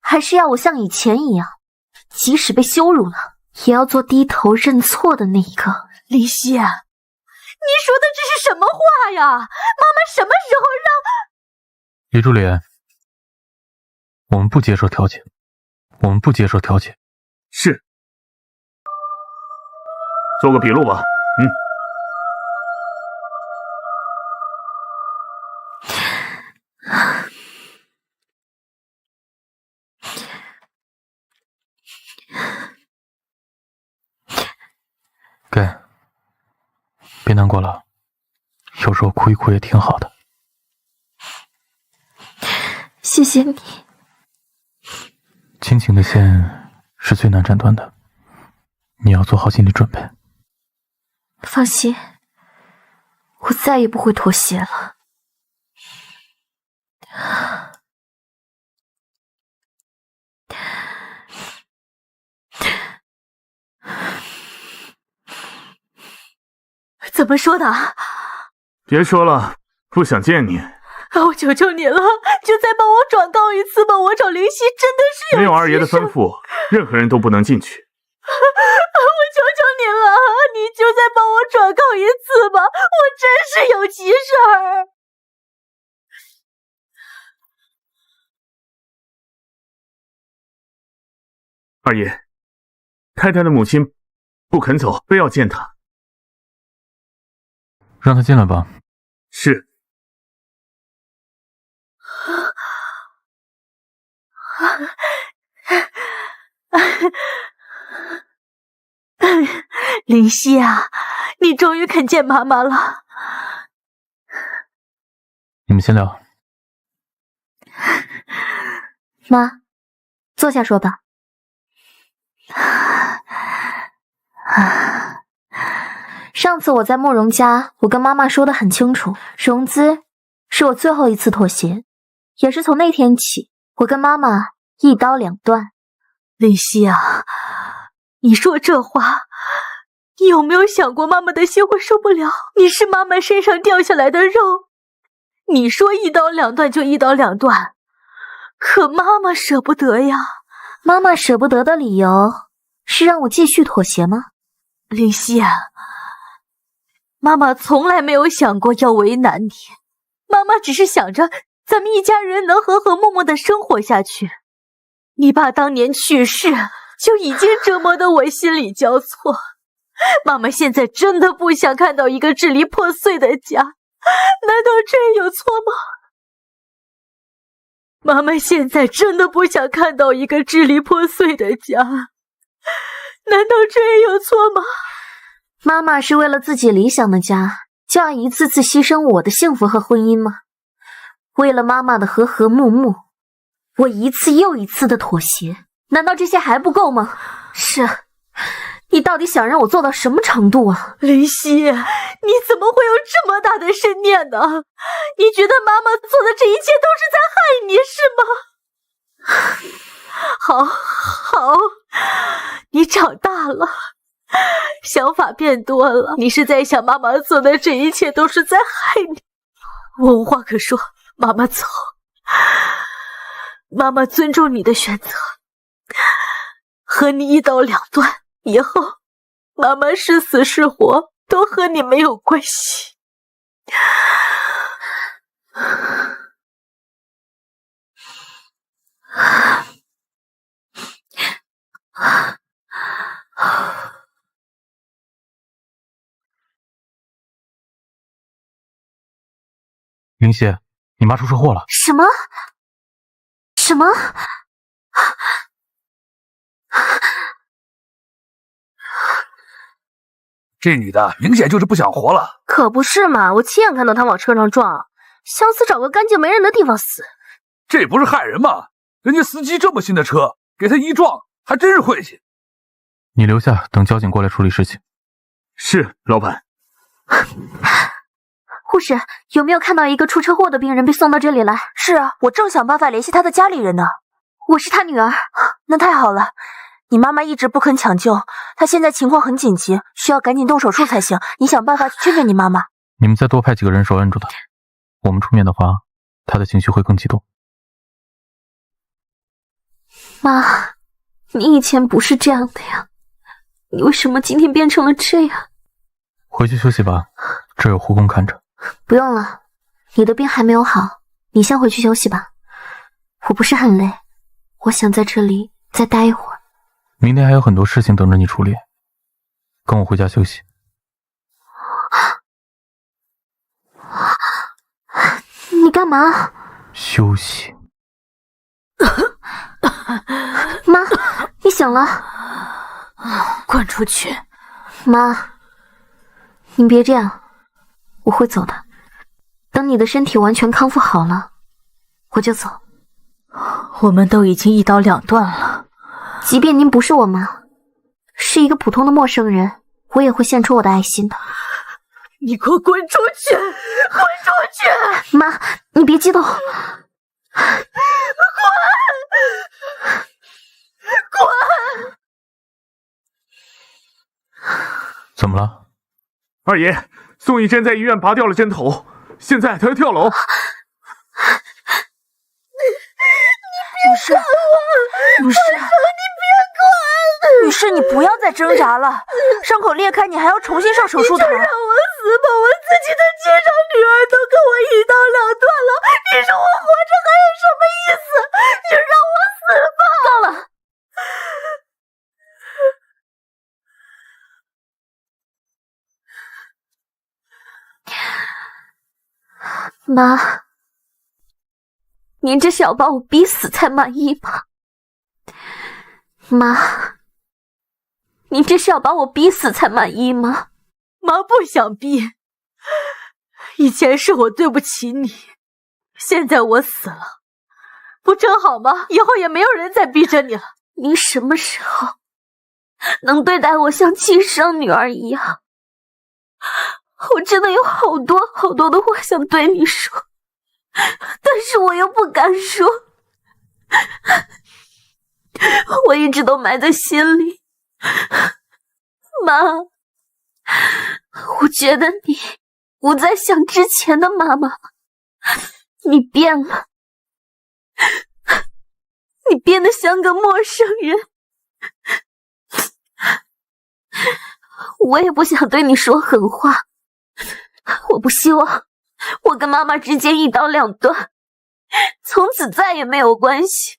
还是要我像以前一样，即使被羞辱了，也要做低头认错的那一个？林夕，你说的这是什么话呀？妈妈什么时候让……李助理，我们不接受调解，我们不接受调解。是，做个笔录吧。给，别难过了，有时候哭一哭也挺好的。谢谢你。亲情的线是最难斩断的，你要做好心理准备。放心，我再也不会妥协了。怎么说的？别说了，不想见你。我求求你了，就再帮我转告一次吧！我找林夕真的是没有二爷的吩咐，任何人都不能进去。我求求你了，你就再帮我转告一次吧！我真是有急事儿。二爷，太太的母亲不肯走，非要见她。让他进来吧。是。林夕啊，你终于肯见妈妈了。你们先聊。妈，坐下说吧。上次我在慕容家，我跟妈妈说得很清楚，融资是我最后一次妥协，也是从那天起，我跟妈妈一刀两断。林夕啊，你说这话，你有没有想过妈妈的心会受不了？你是妈妈身上掉下来的肉，你说一刀两断就一刀两断，可妈妈舍不得呀。妈妈舍不得的理由是让我继续妥协吗？林夕啊，妈妈从来没有想过要为难你，妈妈只是想着咱们一家人能和和睦睦的生活下去。你爸当年去世就已经折磨得我心力交瘁，妈妈现在真的不想看到一个支离破碎的家，难道这有错吗？妈妈现在真的不想看到一个支离破碎的家，难道这有错吗？妈妈是为了自己理想的家，就要一次次牺牲我的幸福和婚姻吗？为了妈妈的和和睦睦，我一次又一次的妥协，难道这些还不够吗？是，你到底想让我做到什么程度啊？林夕，你怎么会有这么大的深念呢？你觉得妈妈做的这一切都是在害你，是吗？好，你长大了，想法变多了，你是在想妈妈做的这一切都是在害你。我无话可说，妈妈走。妈妈尊重你的选择，和你一刀两断，以后妈妈是死是活都和你没有关系。林夕，你妈出车祸了。什么？这女的明显就是不想活了。可不是嘛，我亲眼看到她往车上撞，想死找个干净没人的地方死。这不是害人吗？人家司机这么新的车，给他一撞，还真是晦气。你留下，等交警过来处理事情。是，老板。护士，有没有看到一个出车祸的病人被送到这里来？是啊，我正想办法联系他的家里人呢。我是他女儿。那太好了，你妈妈一直不肯抢救，她现在情况很紧急，需要赶紧动手术才行。你想办法劝劝你妈妈。你们再多派几个人手摁住她，我们出面的话，她的情绪会更激动。妈，你以前不是这样的呀，你为什么今天变成了这样？回去休息吧，这有护工看着。不用了，你的病还没有好，你先回去休息吧。我不是很累，我想在这里再待一会儿。明天还有很多事情等着你处理，跟我回家休息。你干嘛？休息。妈，你醒了。滚出去！妈，你别这样，我会走的。等你的身体完全康复好了，我就走。我们都已经一刀两断了。即便您不是我妈，是一个普通的陌生人，我也会献出我的爱心的。你给我滚出去！滚出去！妈，你别激动。滚！怎么了？二爷，宋一真在医院拔掉了针头，现在他要跳楼。女士，女士，你不要再挣扎了，伤口裂开，你还要重新上手术台。你就让我死吧，我自己的亲生女儿都跟我一刀两断了，你说我活着还有什么意思？就让我死吧。够了。妈，您这是要把我逼死才满意吗？妈，您这是要把我逼死才满意吗？妈不想逼，以前是我对不起你，现在我死了，不正好吗？以后也没有人再逼着你了。您什么时候能对待我像亲生女儿一样？我真的有好多好多的话想对你说，但是我又不敢说，我一直都埋在心里。妈，我觉得你不再像之前的妈妈，你变了，你变得像个陌生人。我也不想对你说狠话，我不希望我跟妈妈之间一刀两断，从此再也没有关系。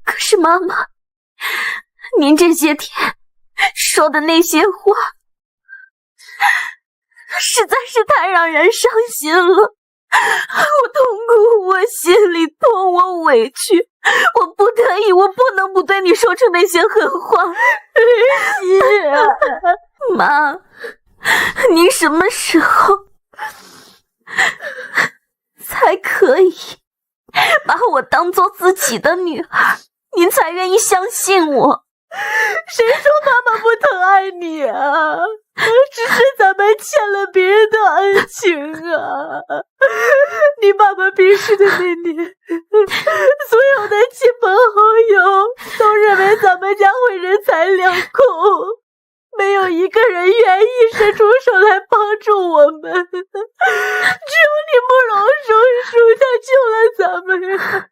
可是妈妈，您这些天说的那些话，实在是太让人伤心了。我痛苦，我心里痛，我委屈，我不得已，我不能不对你说出那些狠话。妈，您什么时候才可以把我当做自己的女儿，您才愿意相信我？谁说妈妈不疼爱你啊？只是咱们欠了别人的恩情啊！你爸爸病逝的那年，所有的亲朋好友都认为咱们家会人财两空，没有一个人愿意伸出手来帮助我们，只有你慕容叔叔他救了咱们，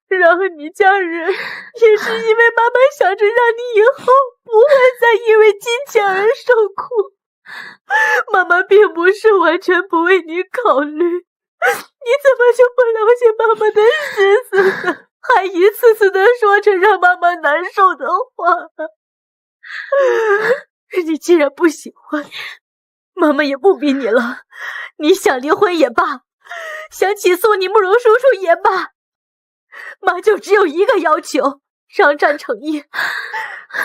让你家人也是因为妈妈想着让你以后不会再因为金钱而受苦。妈妈并不是完全不为你考虑，你怎么就不了解妈妈的心思呢？还一次次的说着让妈妈难受的话。你既然不喜欢，妈妈也不逼你了。你想离婚也罢，想起诉你慕容叔叔也罢，妈就只有一个要求，让战成义，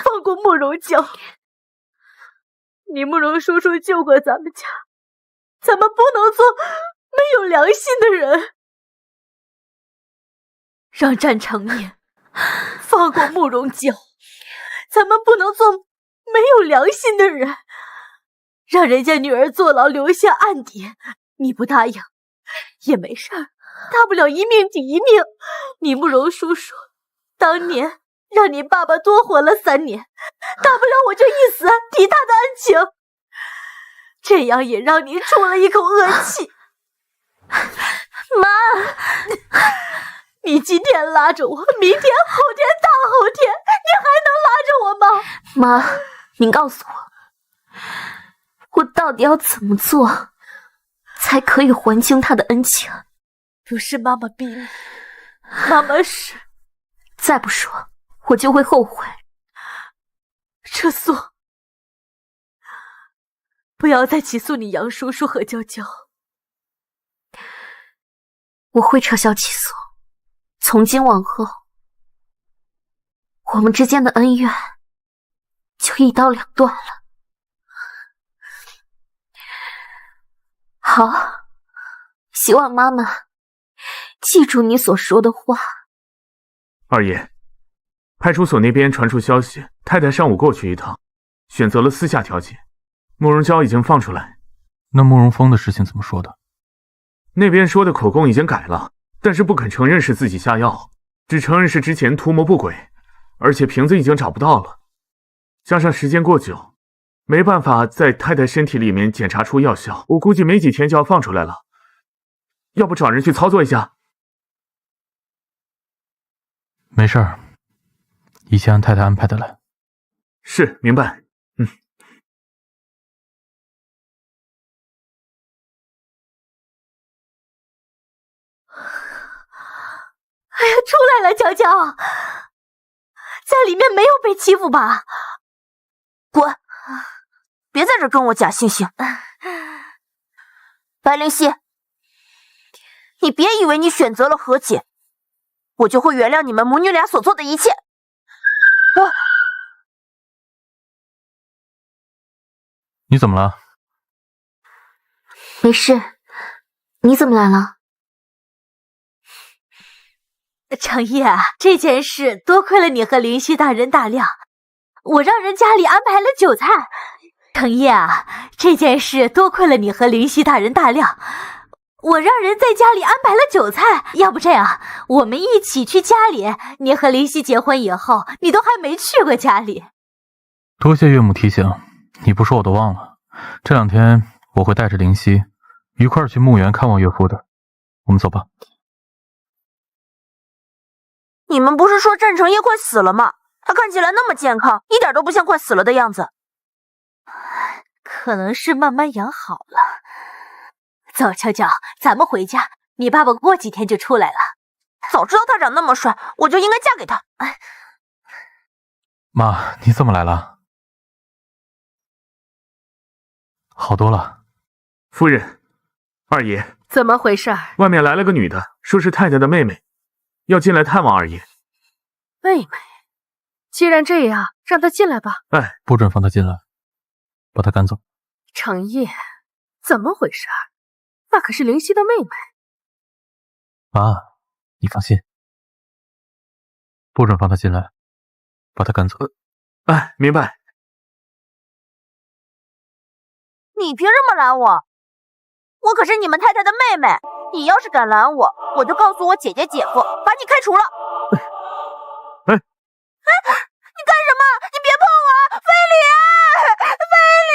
放过慕容娇。你慕容叔叔救过咱们家，咱们不能做没有良心的人。让战成义放过慕容娇，咱们不能做没有良心的人。让人家女儿坐牢留下案底，你不答应也没事儿，大不了一命抵一命。你慕容叔叔当年让你爸爸多活了3年，大不了我这一死抵他的恩情，这样也让你出了一口恶气。妈，你今天拉着我，明天、后天、大后天，你还能拉着我吗？妈，您告诉我到底要怎么做才可以还清他的恩情？不是妈妈逼你，妈妈是……再不说我就会后悔。撤诉，不要再起诉你杨叔叔和娇娇。我会撤销起诉，从今往后，我们之间的恩怨就一刀两断了。好，希望妈妈记住你所说的话。二爷，派出所那边传出消息，太太上午过去一趟，选择了私下调解，慕容娇已经放出来。那慕容峰的事情怎么说的？那边说的口供已经改了，但是不肯承认是自己下药，只承认是之前图谋不轨，而且瓶子已经找不到了，加上时间过久，没办法在太太身体里面检查出药效，我估计没几天就要放出来了。要不找人去操作一下？没事儿，一切按太太安排的来。是，明白。哎呀，出来了，娇娇，在里面没有被欺负吧？滚！别在这跟我假惺惺。白灵溪，你别以为你选择了和解，我就会原谅你们母女俩所做的一切。你怎么了？没事，你怎么来了？程烨，这件事多亏了你和灵犀大人大量，我让人家里安排了酒菜。程烨啊，这件事多亏了你和灵犀大人大量，我让人在家里安排了酒菜。要不这样，我们一起去家里。你和灵犀结婚以后，你都还没去过家里。多谢岳母提醒，你不说我都忘了。这2天我会带着灵犀一块儿去墓园看望岳父的。我们走吧。你们不是说战成业快死了吗？他看起来那么健康，一点都不像快死了的样子。可能是慢慢养好了。走，秋秋，咱们回家。你爸爸过几天就出来了。早知道他长那么帅，我就应该嫁给他。妈，你怎么来了？好多了。夫人，二爷，怎么回事？外面来了个女的，说是太太的妹妹，要进来探望二爷。妹妹，既然这样，让她进来吧。哎，不准放她进来，把她赶走。程烨，怎么回事？那可是灵犀的妹妹。妈，你放心，不准放她进来，把她赶走。哎，明白。你凭什么拦我？我可是你们太太的妹妹，你要是敢拦我，我就告诉我姐姐姐夫，把你开除了。你干什么？你别碰我，非礼！非礼！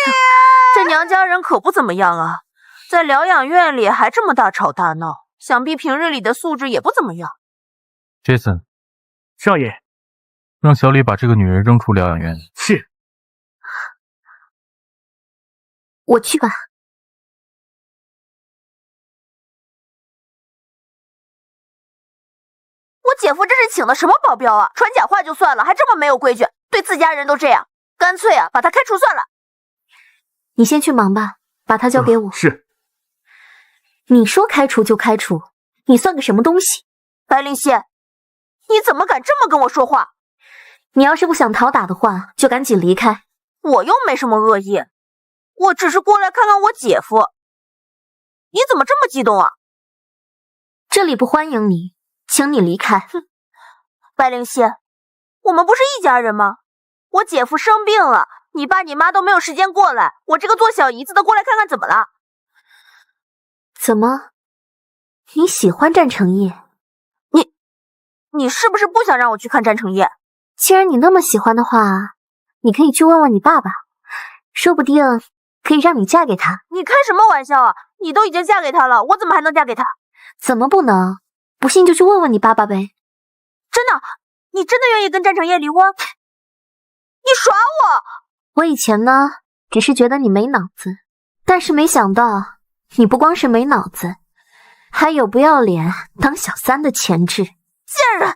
这娘家人可不怎么样啊，在疗养院里还这么大吵大闹，想必平日里的素质也不怎么样。Jason， 少爷，让小李把这个女人扔出疗养院。是。我去吧。我姐夫这是请的什么保镖啊？传假话就算了，还这么没有规矩，对自家人都这样，干脆啊把他开除算了。你先去忙吧，把他交给我。是。你说开除就开除，你算个什么东西？白灵溪，你怎么敢这么跟我说话？你要是不想讨打的话，就赶紧离开。我又没什么恶意，我只是过来看看我姐夫。你怎么这么激动啊？这里不欢迎你，请你离开。哼，白灵溪，我们不是一家人吗？我姐夫生病了，你爸你妈都没有时间过来，我这个做小姨子的过来看看怎么了？怎么？你喜欢战成业？你是不是不想让我去看战成业？既然你那么喜欢的话，你可以去问问你爸爸，说不定可以让你嫁给他。你开什么玩笑啊？你都已经嫁给他了，我怎么还能嫁给他？怎么不能？不信就去问问你爸爸呗。真的？你真的愿意跟战成业离婚？你耍我！我以前呢，只是觉得你没脑子，但是没想到你不光是没脑子，还有不要脸当小三的潜质。贱人！你敢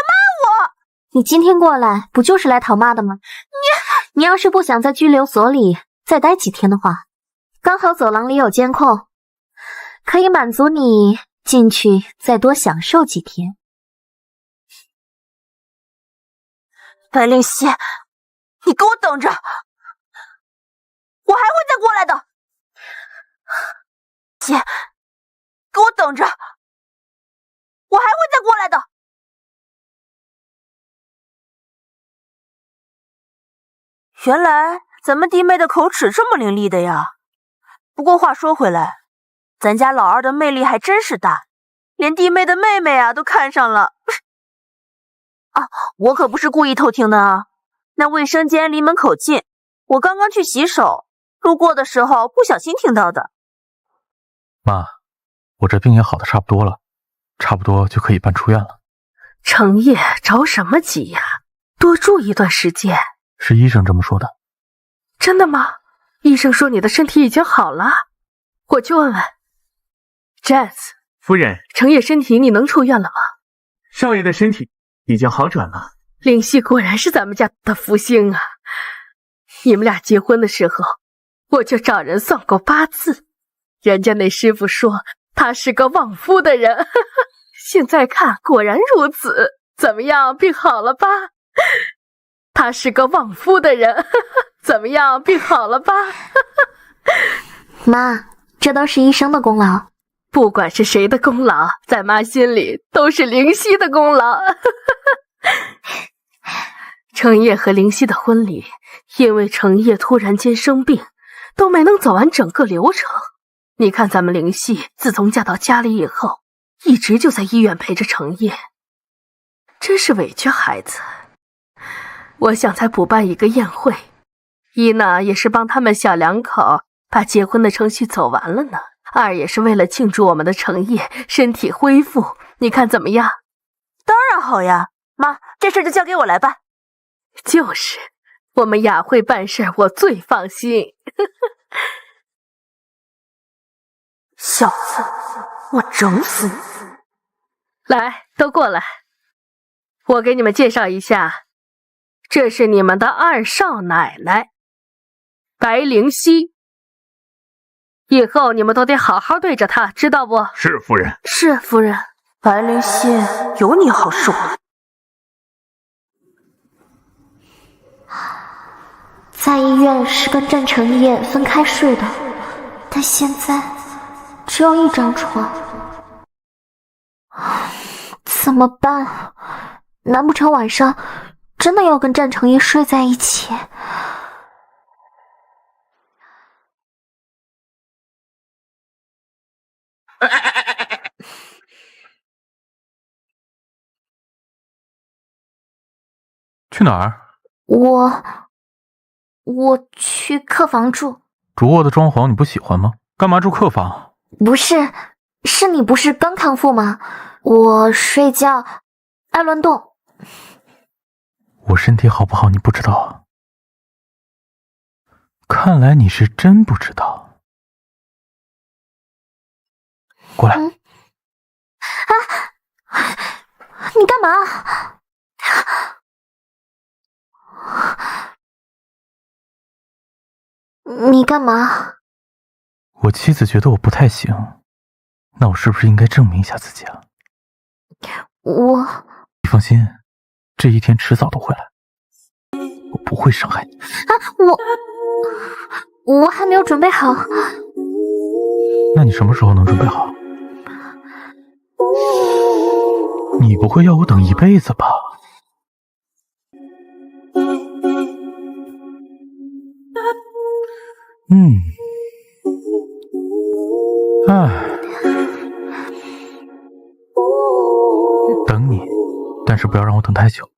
骂我？你今天过来不就是来讨骂的吗？你要是不想在拘留所里再待几天的话，刚好走廊里有监控，可以满足你进去再多享受几天。白灵溪，你给我等着，我还会再过来的。姐，给我等着，我还会再过来的。原来咱们弟妹的口齿这么伶俐的呀。不过话说回来，咱家老二的魅力还真是大，连弟妹的妹妹啊都看上了。啊，我可不是故意偷听的啊，那卫生间离门口近，我刚刚去洗手，路过的时候不小心听到的。妈，我这病也好的差不多了，差不多就可以办出院了。程烨着什么急呀？多住一段时间。是医生这么说的。真的吗？医生说你的身体已经好了，我去问问。Jazz， 夫人，程烨身体你能出院了吗？少爷的身体已经好转了。灵犀果然是咱们家的福星啊！你们俩结婚的时候，我就找人算过八字，人家那师傅说他是个旺夫的人，现在看果然如此。怎么样，病好了吧？他是个旺夫的人，怎么样，病好了吧？妈，这都是医生的功劳。不管是谁的功劳，在妈心里都是灵犀的功劳。程烨和灵犀的婚礼，因为程烨突然间生病，都没能走完整个流程。你看咱们灵犀自从嫁到家里以后，一直就在医院陪着程烨，真是委屈孩子。我想才补办一个宴会，一呢也是帮他们小两口把结婚的程序走完了呢，二也是为了庆祝我们的程烨身体恢复，你看怎么样？当然好呀，妈，这事就交给我来办。就是，我们雅慧办事我最放心。小子，我整死你！来，都过来，我给你们介绍一下，这是你们的二少奶奶白灵犀，以后你们都得好好对着她，知道不？是夫人。是夫人。白灵犀，有你好受的。在医院是跟郑成业分开睡的，但现在只有一张床，怎么办？难不成晚上真的要跟战成业睡在一起？去哪儿？我去客房住。主卧的装潢你不喜欢吗？干嘛住客房？不是，是你不是刚康复吗？我睡觉爱乱动。我身体好不好你不知道？看来你是真不知道。过来。你干嘛？你干嘛？我妻子觉得我不太行，那我是不是应该证明一下自己啊？你放心，这一天迟早都会来，我不会伤害你。我还没有准备好。那你什么时候能准备好？你不会要我等一辈子吧？等你，但是不要让我等太久。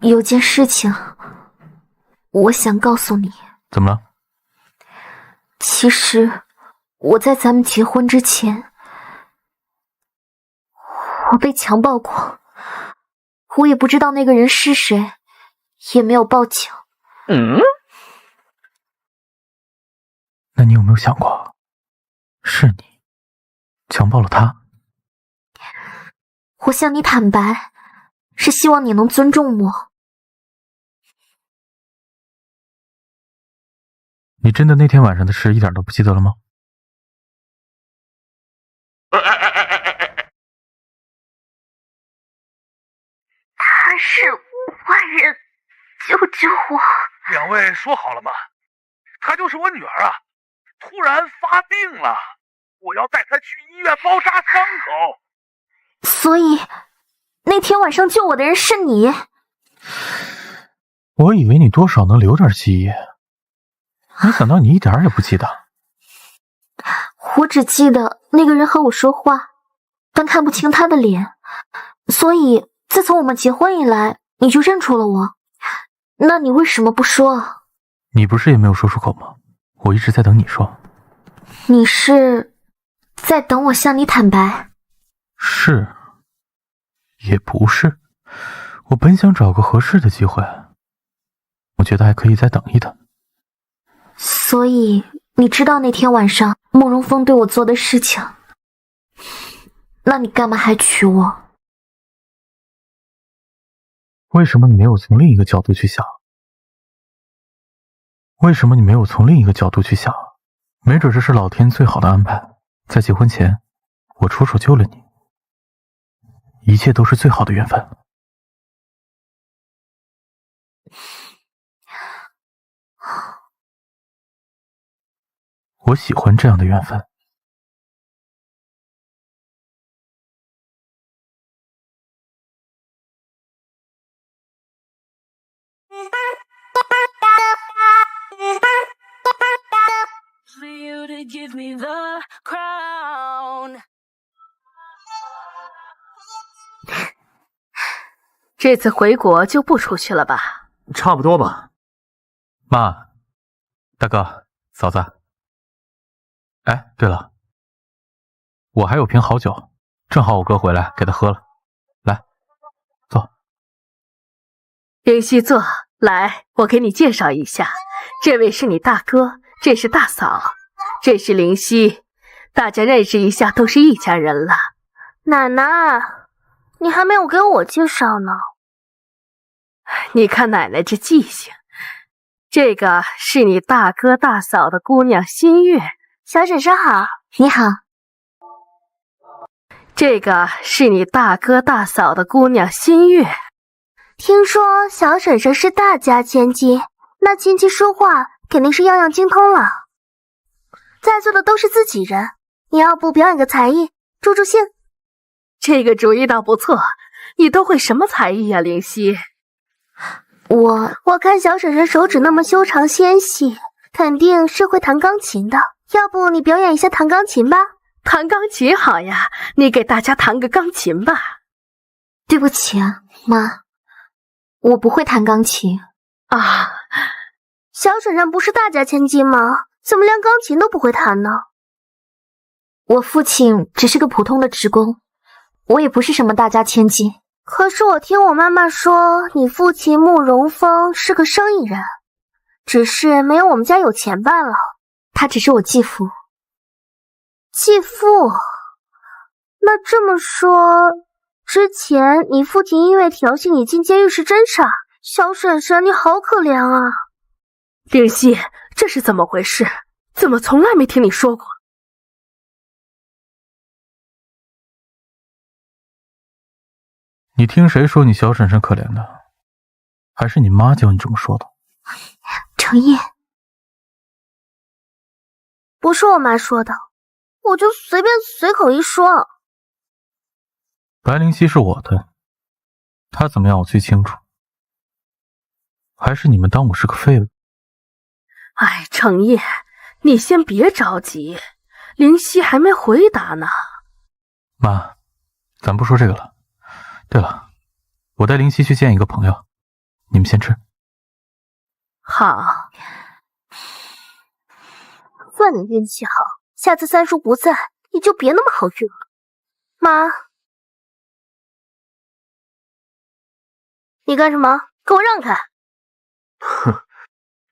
有件事情我想告诉你。怎么了？其实我在咱们结婚之前，我被强暴过，我也不知道那个人是谁，也没有报警。那你有没有想过，是你强暴了他？我向你坦白，是希望你能尊重我。你真的那天晚上的事一点都不记得了吗？他是坏人，救救我！两位说好了吗？她就是我女儿啊，突然发病了，我要带她去医院包扎伤口。所以那天晚上救我的人是你？我以为你多少能留点记忆，没想到你一点也不记得。我只记得那个人和我说话，但看不清他的脸，所以自从我们结婚以来，你就认出了我。那你为什么不说？你不是也没有说出口吗？我一直在等你说。你是在等我向你坦白？是，也不是。我本想找个合适的机会，我觉得还可以再等一等。所以你知道那天晚上慕容峰对我做的事情，那你干嘛还娶我？为什么你没有从另一个角度去想？为什么你没有从另一个角度去想？没准这是老天最好的安排，在结婚前，我出手救了你。一切都是最好的缘分。我喜欢这样的缘分。这次回国就不出去了吧？差不多吧。妈，大哥，嫂子。哎，对了，我还有瓶好酒，正好我哥回来给他喝了。来，坐。灵犀坐，来，我给你介绍一下，这位是你大哥，这是大嫂，这是灵犀，大家认识一下，都是一家人了。奶奶，你还没有给我介绍呢。你看奶奶这记性，这个是你大哥大嫂的姑娘新月。小婶婶好。你好。这个是你大哥大嫂的姑娘新月。听说小婶婶是大家千金，那亲戚说话肯定是样样精通了。在座的都是自己人，你要不表演个才艺助助兴？这个主意倒不错，你都会什么才艺呀，灵犀？我看小婶婶手指那么修长纤细，肯定是会弹钢琴的。要不你表演一下弹钢琴吧？弹钢琴好呀，你给大家弹个钢琴吧。对不起啊，妈，我不会弹钢琴啊。小婶婶不是大家千金吗？怎么连钢琴都不会弹呢？我父亲只是个普通的职工，我也不是什么大家千金。可是我听我妈妈说，你父亲慕容峰是个生意人，只是没有我们家有钱罢了。他只是我继父。继父？那这么说，之前你父亲因为调戏你进监狱是真事？小婶婶，你好可怜啊！灵犀，这是怎么回事？怎么从来没听你说过？你听谁说你小婶婶可怜的？还是你妈教你这么说的？程烨，不是我妈说的，我就随口一说。白灵犀是我的，她怎么样我最清楚。还是你们当我是个废物？哎，程烨，你先别着急，灵犀还没回答呢。妈，咱不说这个了。对了，我带灵犀去见一个朋友，你们先吃。好。算你运气好，下次三叔不在，你就别那么好运了。妈，你干什么？给我让开！哼，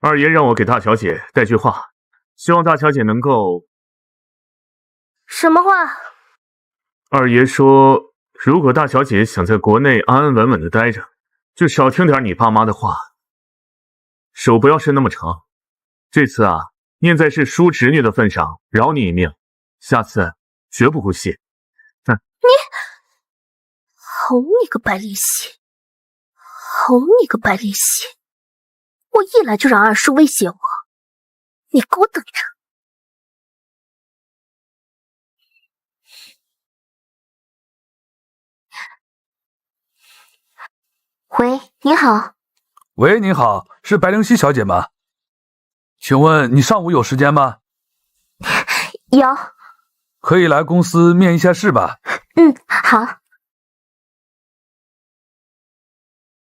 二爷让我给大小姐带句话，希望大小姐能够……什么话？二爷说，如果大小姐想在国内安安稳稳的待着，就少听点你爸妈的话，手不要伸那么长。这次啊，念在是叔侄女的份上，饶你一命，下次绝不姑息。哼！好你个白灵犀！好你个白灵犀！我一来就让二叔威胁我，你给我等着！喂，你好。喂，你好，是白灵犀小姐吗？请问你上午有时间吗？有。可以来公司面一下试吧。嗯，好。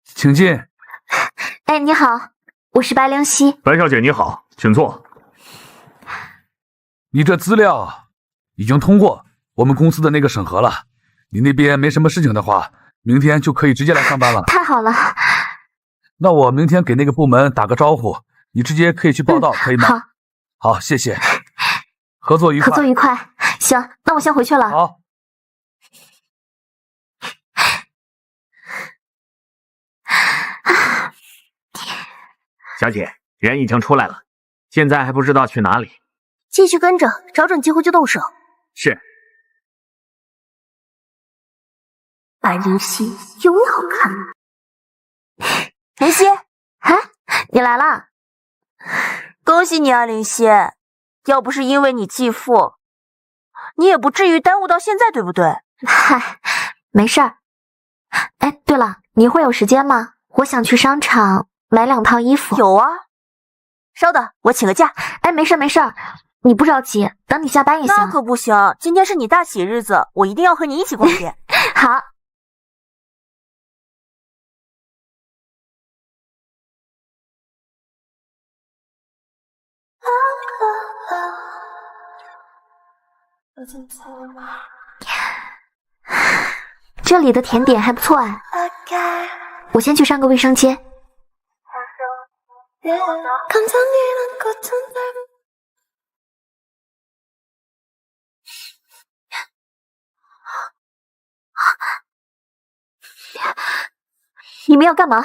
请进。哎，你好，我是白灵犀。白小姐你好，请坐。你这资料已经通过我们公司的那个审核了，你那边没什么事情的话，明天就可以直接来上班了。太好了。那我明天给那个部门打个招呼，你直接可以去报道，可以吗？好，好，谢谢。合作愉快。合作愉快。行，那我先回去了。好。小姐，人已经出来了，现在还不知道去哪里。继续跟着，找准机会就动手。是。把林夕有你好看吗？林夕，你来啦！恭喜你啊，林夕！要不是因为你继父，你也不至于耽误到现在，对不对？嗨，没事儿。哎，对了，你会有时间吗？我想去商场买2套衣服。有啊，稍等，我请个假。哎，没事儿，你不着急，等你下班也行。那可不行，今天是你大喜日子，我一定要和你一起逛街。好。这里的甜点还不错哎，我先去上个卫生间。你们要干嘛？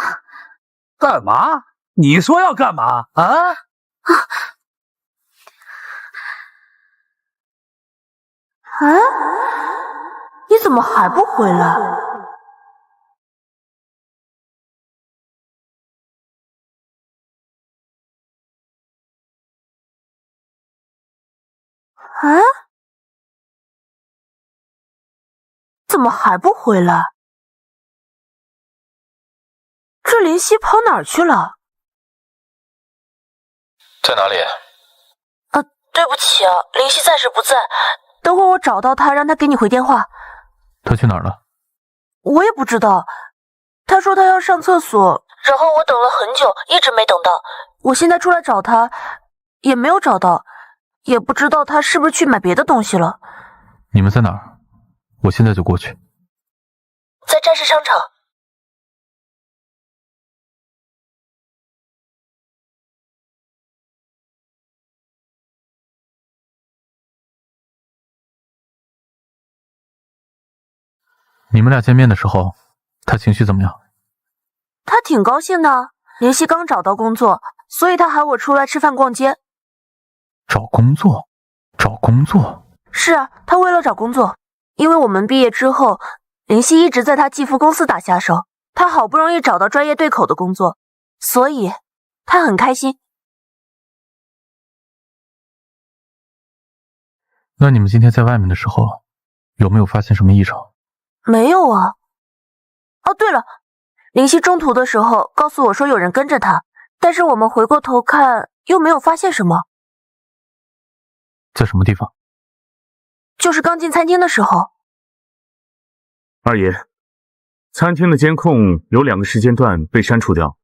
干嘛？你说要干嘛啊？你怎么还不回来？怎么还不回来？这林夕跑哪儿去了？在哪里？对不起啊，林夕暂时不在，等会儿我找到他，让他给你回电话。他去哪儿了？我也不知道，他说他要上厕所，然后我等了很久，一直没等到。我现在出来找他，也没有找到，也不知道他是不是去买别的东西了。你们在哪儿？我现在就过去。在战士商场。你们俩见面的时候，他情绪怎么样？他挺高兴的，林夕刚找到工作，所以他喊我出来吃饭逛街。找工作？是啊，他为了找工作，因为我们毕业之后，林夕一直在他继父公司打下手，他好不容易找到专业对口的工作，所以他很开心。那你们今天在外面的时候，有没有发现什么异常？没有啊。哦，对了，林夕中途的时候告诉我说有人跟着他，但是我们回过头看又没有发现什么。在什么地方？就是刚进餐厅的时候。二爷，餐厅的监控有2个时间段被删除掉。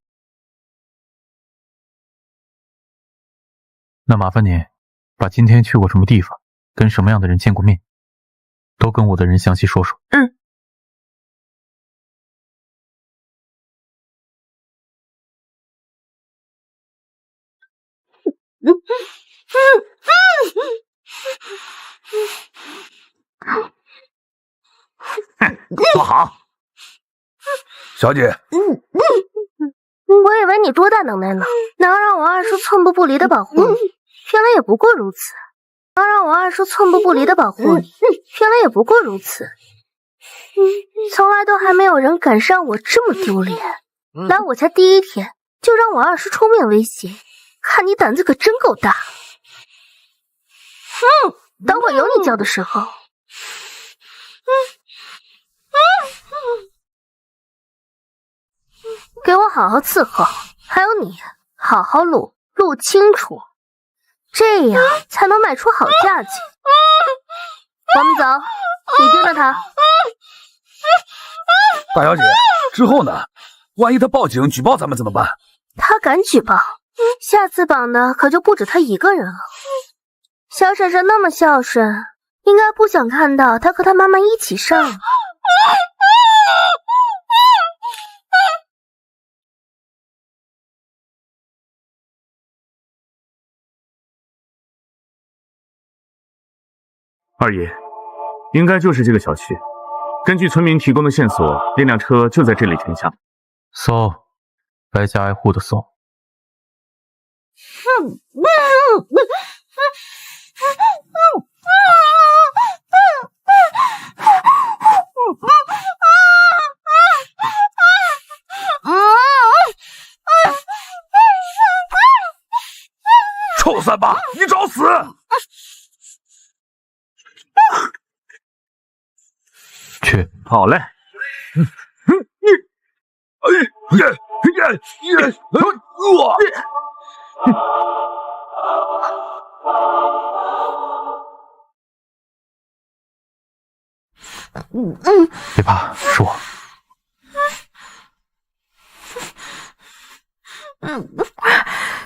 那麻烦你把今天去过什么地方，跟什么样的人见过面，都跟我的人详细说说。坐好，小姐。我以为你多大能耐呢，能让我二叔寸步不离的保护你，原来也不过如此。从来都还没有人敢让我这么丢脸。来我家第1天就让我二叔出面威胁，看你胆子可真够大。等会有你叫的时候。给我好好伺候，还有你，好好录清楚，这样才能卖出好价钱。我们走，你盯着他。大小姐，之后呢？万一他报警举报咱们怎么办？他敢举报，下次绑的可就不止他一个人了。小婶婶那么孝顺，应该不想看到他和他妈妈一起上。二爷，应该就是这个小区。根据村民提供的线索，那辆车就在这里停下。搜，挨家挨户的搜。散吧，你找死！去。好嘞。别怕，是我。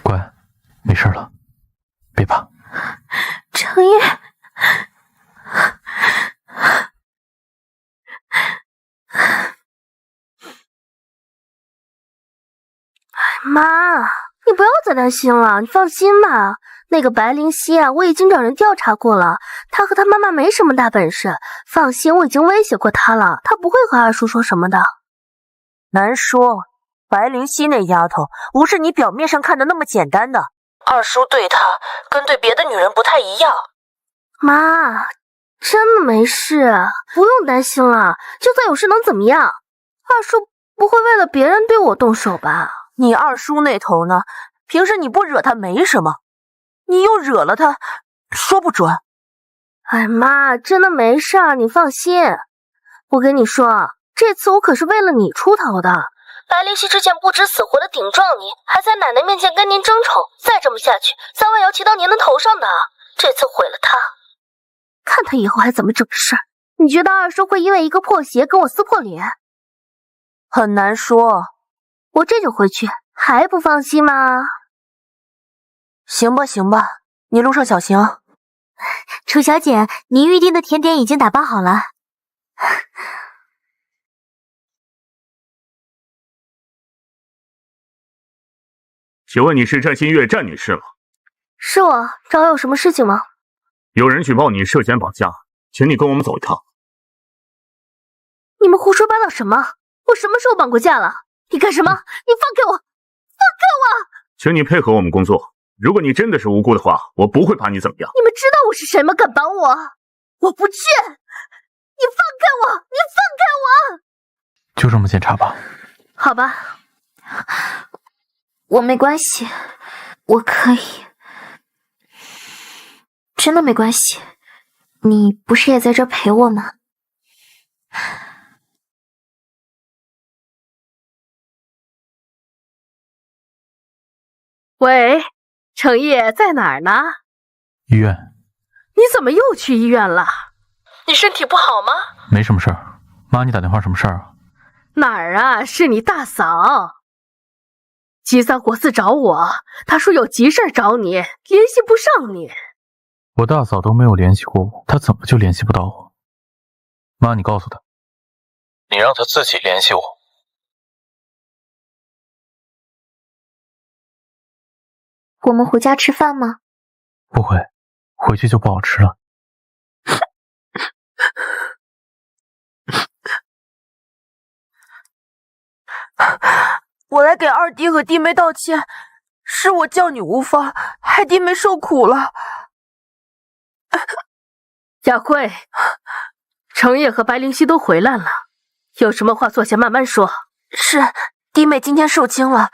乖，没事了，别怕。程烨，妈，你不要再担心了，你放心吧。那个白灵溪啊，我已经找人调查过了，他和他妈妈没什么大本事，放心，我已经威胁过他了，他不会和二叔说什么的。难说，白灵溪那丫头不是你表面上看的那么简单的，二叔对她跟对别的女人不太一样。妈，真的没事，不用担心了，就算有事能怎么样？二叔不会为了别人对我动手吧？你二叔那头呢？平时你不惹他没什么，你又惹了他，说不准。哎妈，真的没事儿，你放心。我跟你说，这次我可是为了你出头的。白灵溪之前不知死活的顶撞你，还在奶奶面前跟您争宠，再这么下去，3万要骑到您的头上的。这次毁了他，看他以后还怎么整事儿。你觉得二叔会因为一个破鞋跟我撕破脸？很难说。我这就回去，还不放心吗？行吧，行吧，你路上小心。楚小姐，您预定的甜点已经打包好了。请问你是战新月战女士吗？是我，找我有什么事情吗？有人举报你涉嫌绑架，请你跟我们走一趟。你们胡说八道什么？我什么时候绑过架了？你干什么？你放开我！放开我！请你配合我们工作。如果你真的是无辜的话，我不会把你怎么样。你们知道我是谁吗？敢绑我？我不去！你放开我！你放开我！就这么检查吧。好吧，我没关系，我可以，真的没关系。你不是也在这陪我吗？喂，程烨在哪儿呢？医院。你怎么又去医院了？你身体不好吗？没什么事儿。妈，你打电话什么事儿啊？哪儿啊？是你大嫂。急三火四找我，她说有急事找你，联系不上你。我大嫂都没有联系过我，她怎么就联系不到我？妈，你告诉她，你让她自己联系我。我们回家吃饭吗？不会，回去就不好吃了。我来给二弟和弟妹道歉，是我叫你无方，害弟妹受苦了。佳慧，程烨和白灵溪都回来了，有什么话坐下慢慢说。是，弟妹今天受惊了，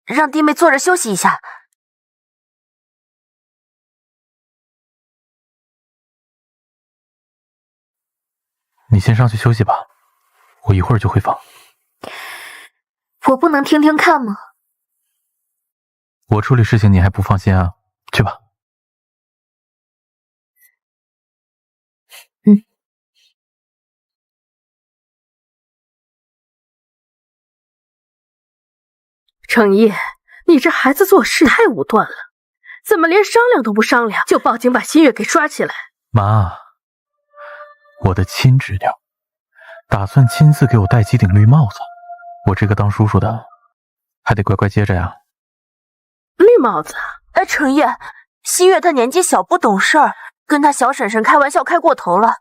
让弟妹坐着休息一下。你先上去休息吧，我一会儿就回房。我不能听听看吗？我处理事情你还不放心啊？去吧。程烨，你这孩子做事太武断了，怎么连商量都不商量就报警把新月给抓起来？妈，我的亲侄女打算亲自给我戴几顶绿帽子，我这个当叔叔的还得乖乖接着呀。绿帽子？哎，程烨，新月她年纪小不懂事儿，跟她小婶婶开玩笑开过头了。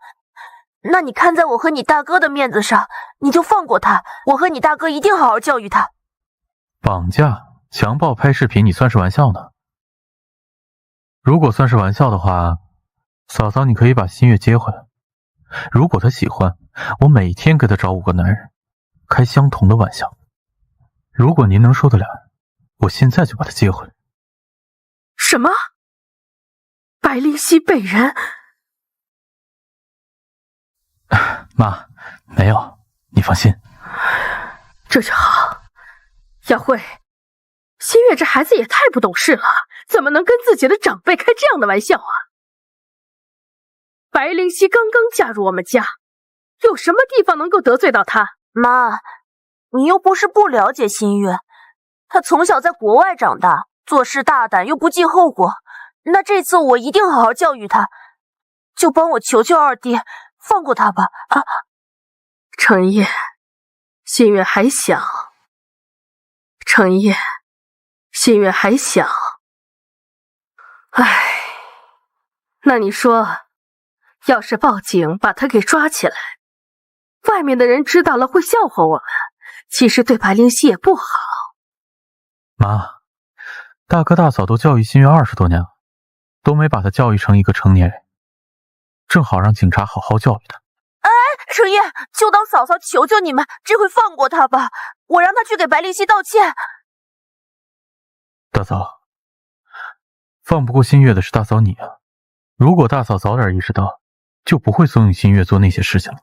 那你看在我和你大哥的面子上，你就放过她，我和你大哥一定好好教育她。绑架、强暴、拍视频，你算是玩笑呢？如果算是玩笑的话，嫂嫂你可以把新月接回来。如果她喜欢，我每天给她找5个男人，开相同的玩笑。如果您能受得了，我现在就把她接回来。什么？白灵溪被人……妈，没有，你放心。这就好。雅慧，新月这孩子也太不懂事了，怎么能跟自己的长辈开这样的玩笑啊？白灵溪刚刚嫁入我们家，有什么地方能够得罪到她？妈，你又不是不了解新月，她从小在国外长大，做事大胆又不计后果。那这次我一定好好教育她，就帮我求求二弟，放过她吧。啊，程烨，新月还小。程烨，新月还小。唉，那你说，要是报警把他给抓起来，外面的人知道了会笑话我们，其实对白灵溪也不好。妈，大哥大嫂都教育新月20多年了，都没把他教育成一个成年人，正好让警察好好教育他。程烨，就当嫂嫂求求你们，这回放过他吧，我让他去给白灵溪道歉。大嫂，放不过新月的是大嫂你啊，如果大嫂早点意识到，就不会怂恿新月做那些事情了。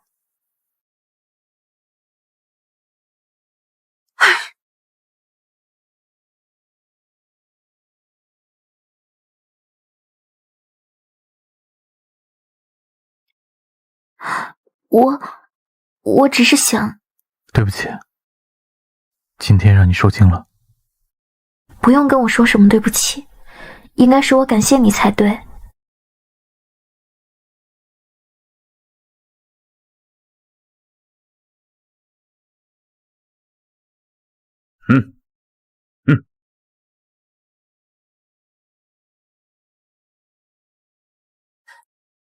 我只是想……对不起，今天让你受惊了。不用跟我说什么对不起，应该是我感谢你才对。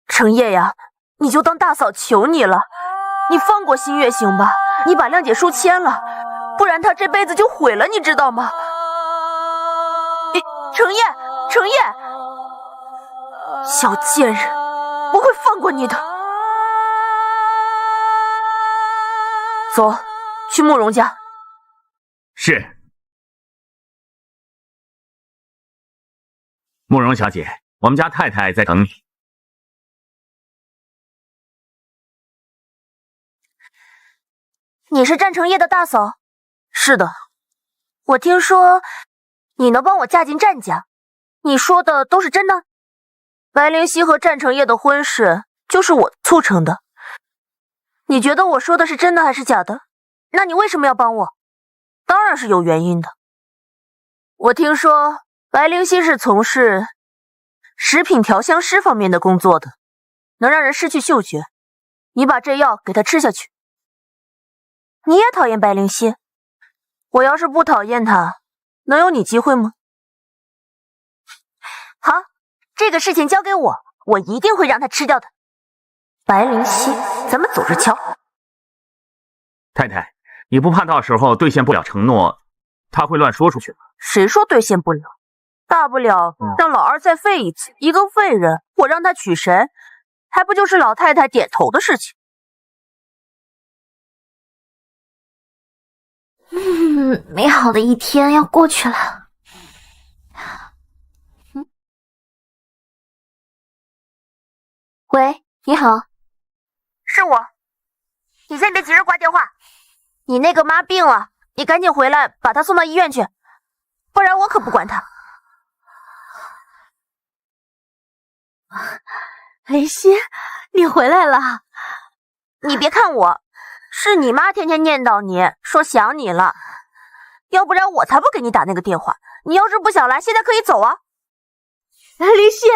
程烨呀，你就当大嫂求你了，你放过新月行吧？你把谅解书签了，不然她这辈子就毁了，你知道吗？程烨，程烨，小贱人，不会放过你的。走，去慕容家。是。慕容小姐，我们家太太在等你。你是战成业的大嫂？是的，我听说你能帮我嫁进战家，你说的都是真的？白灵溪和战成业的婚事就是我促成的，你觉得我说的是真的还是假的？那你为什么要帮我？当然是有原因的。我听说白灵溪是从事食品调香师方面的工作的，能让人失去嗅觉，你把这药给他吃下去。你也讨厌白灵溪？我要是不讨厌他，能有你机会吗？好，这个事情交给我，我一定会让他吃掉的。白灵溪，咱们走着瞧。太太，你不怕到时候兑现不了承诺，他会乱说出去吗？谁说兑现不了？大不了让老二再废一次，一个废人，我让他娶谁，还不就是老太太点头的事情？美好的一天要过去了。喂，你好。是我。你先别急着挂电话。你那个妈病了，你赶紧回来把她送到医院去，不然我可不管她。林夕，你回来了。你别看我，是你妈天天念叨你，说想你了。要不然我才不给你打那个电话。你要是不想来，现在可以走啊。林夕，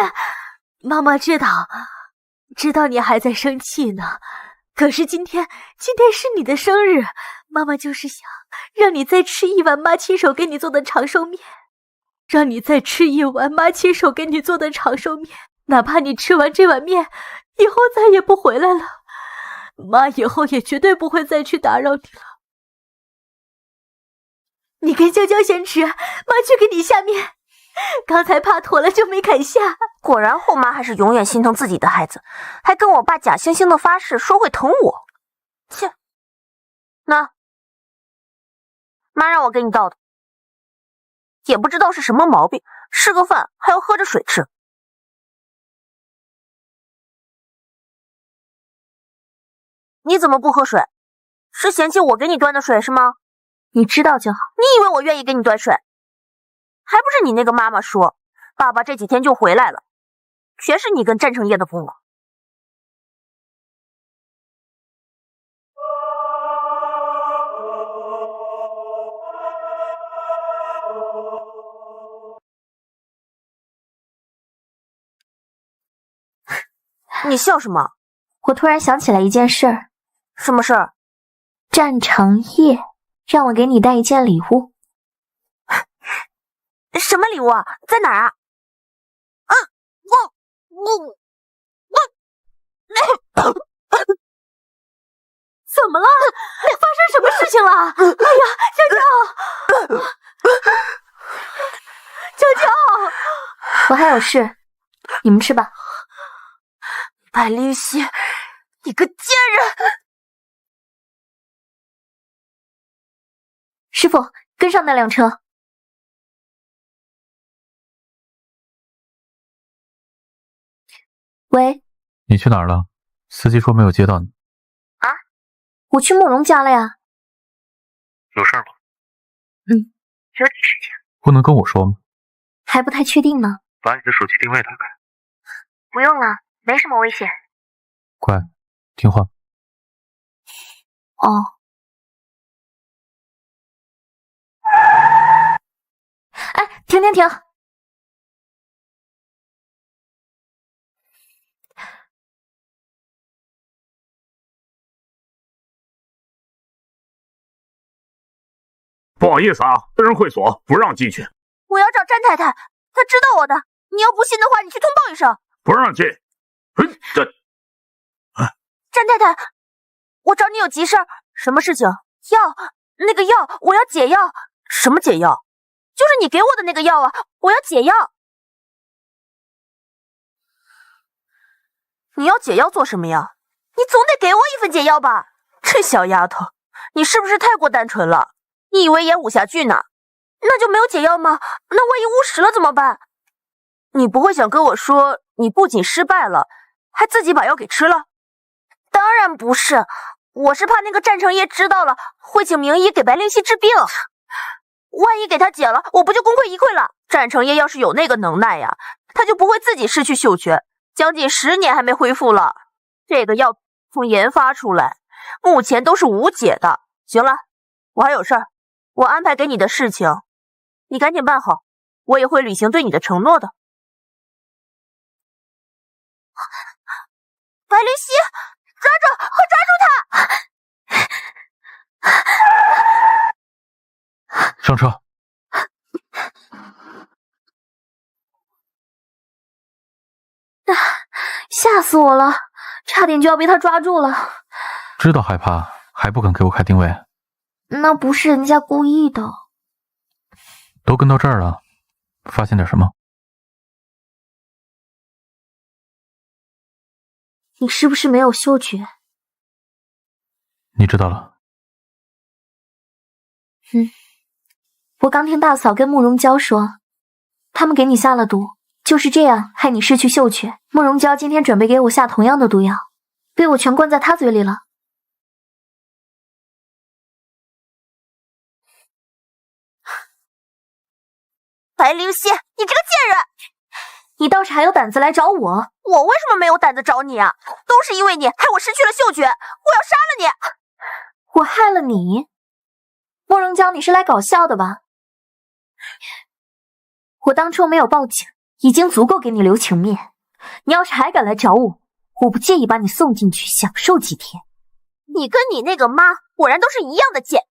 妈妈知道你还在生气呢。可是今天是你的生日，妈妈就是想让你再吃一碗妈亲手给你做的长寿面，哪怕你吃完这碗面以后再也不回来了，妈以后也绝对不会再去打扰你了。你跟娇娇先吃，妈去给你下面。刚才怕妥了就没肯下。果然后妈还是永远心疼自己的孩子，还跟我爸假惺惺的发誓说会疼我。切，那妈让我给你倒的，也不知道是什么毛病，吃个饭还要喝着水吃。你怎么不喝水？是嫌弃我给你端的水是吗？你知道就好。你以为我愿意给你端水？还不是你那个妈妈说，爸爸这几天就回来了，全是你跟战成业的功劳。你笑什么？我突然想起来一件事儿。什么事儿？战成业让我给你带一件礼物。什么礼物啊？在哪儿啊？怎么了？发生什么事情了？哎呀，娇娇，娇娇，我还有事，你们吃吧。白灵溪，你个贱人！师傅，跟上那辆车。喂，你去哪儿了？司机说没有接到你。啊？我去慕容家了呀。有事吗？有点事情。不能跟我说吗？还不太确定呢。把你的手机定位打开。不用了，没什么危险。乖，听话。哦。哎，停！不好意思啊，私人会所不让进去。我要找詹太太，她知道我的。你要不信的话，你去通报一声。不让进。詹太太，我找你有急事儿。什么事情？药，那个药，我要解药。什么解药？就是你给我的那个药啊！我要解药。你要解药做什么呀？你总得给我一份解药吧？这小丫头，你是不是太过单纯了？你以为演武侠剧呢？那就没有解药吗？那万一误食了怎么办？你不会想跟我说，你不仅失败了，还自己把药给吃了？当然不是，我是怕那个战成业知道了，会请名医给白灵溪治病。万一给他解了，我不就功亏一篑了？战成业要是有那个能耐呀，他就不会自己失去嗅觉，将近10年还没恢复了。这个药从研发出来，目前都是无解的。行了，我还有事儿，我安排给你的事情，你赶紧办好，我也会履行对你的承诺的。白灵溪，抓住，快抓住他！上车。吓死我了，差点就要被他抓住了。知道害怕还不肯给我开定位？那不是人家故意的。都跟到这儿了，发现点什么？你是不是没有嗅觉？你知道了。我刚听大嫂跟慕容娇说，他们给你下了毒，就是这样害你失去嗅觉。慕容娇今天准备给我下同样的毒药，被我全灌在她嘴里了。白灵溪，你这个贱人！你倒是还有胆子来找我？我为什么没有胆子找你啊？都是因为你害我失去了嗅觉，我要杀了你！我害了你？慕容娇，你是来搞笑的吧？我当初没有报警，已经足够给你留情面。你要是还敢来找我，我不介意把你送进去享受几天。你跟你那个妈果然都是一样的贱。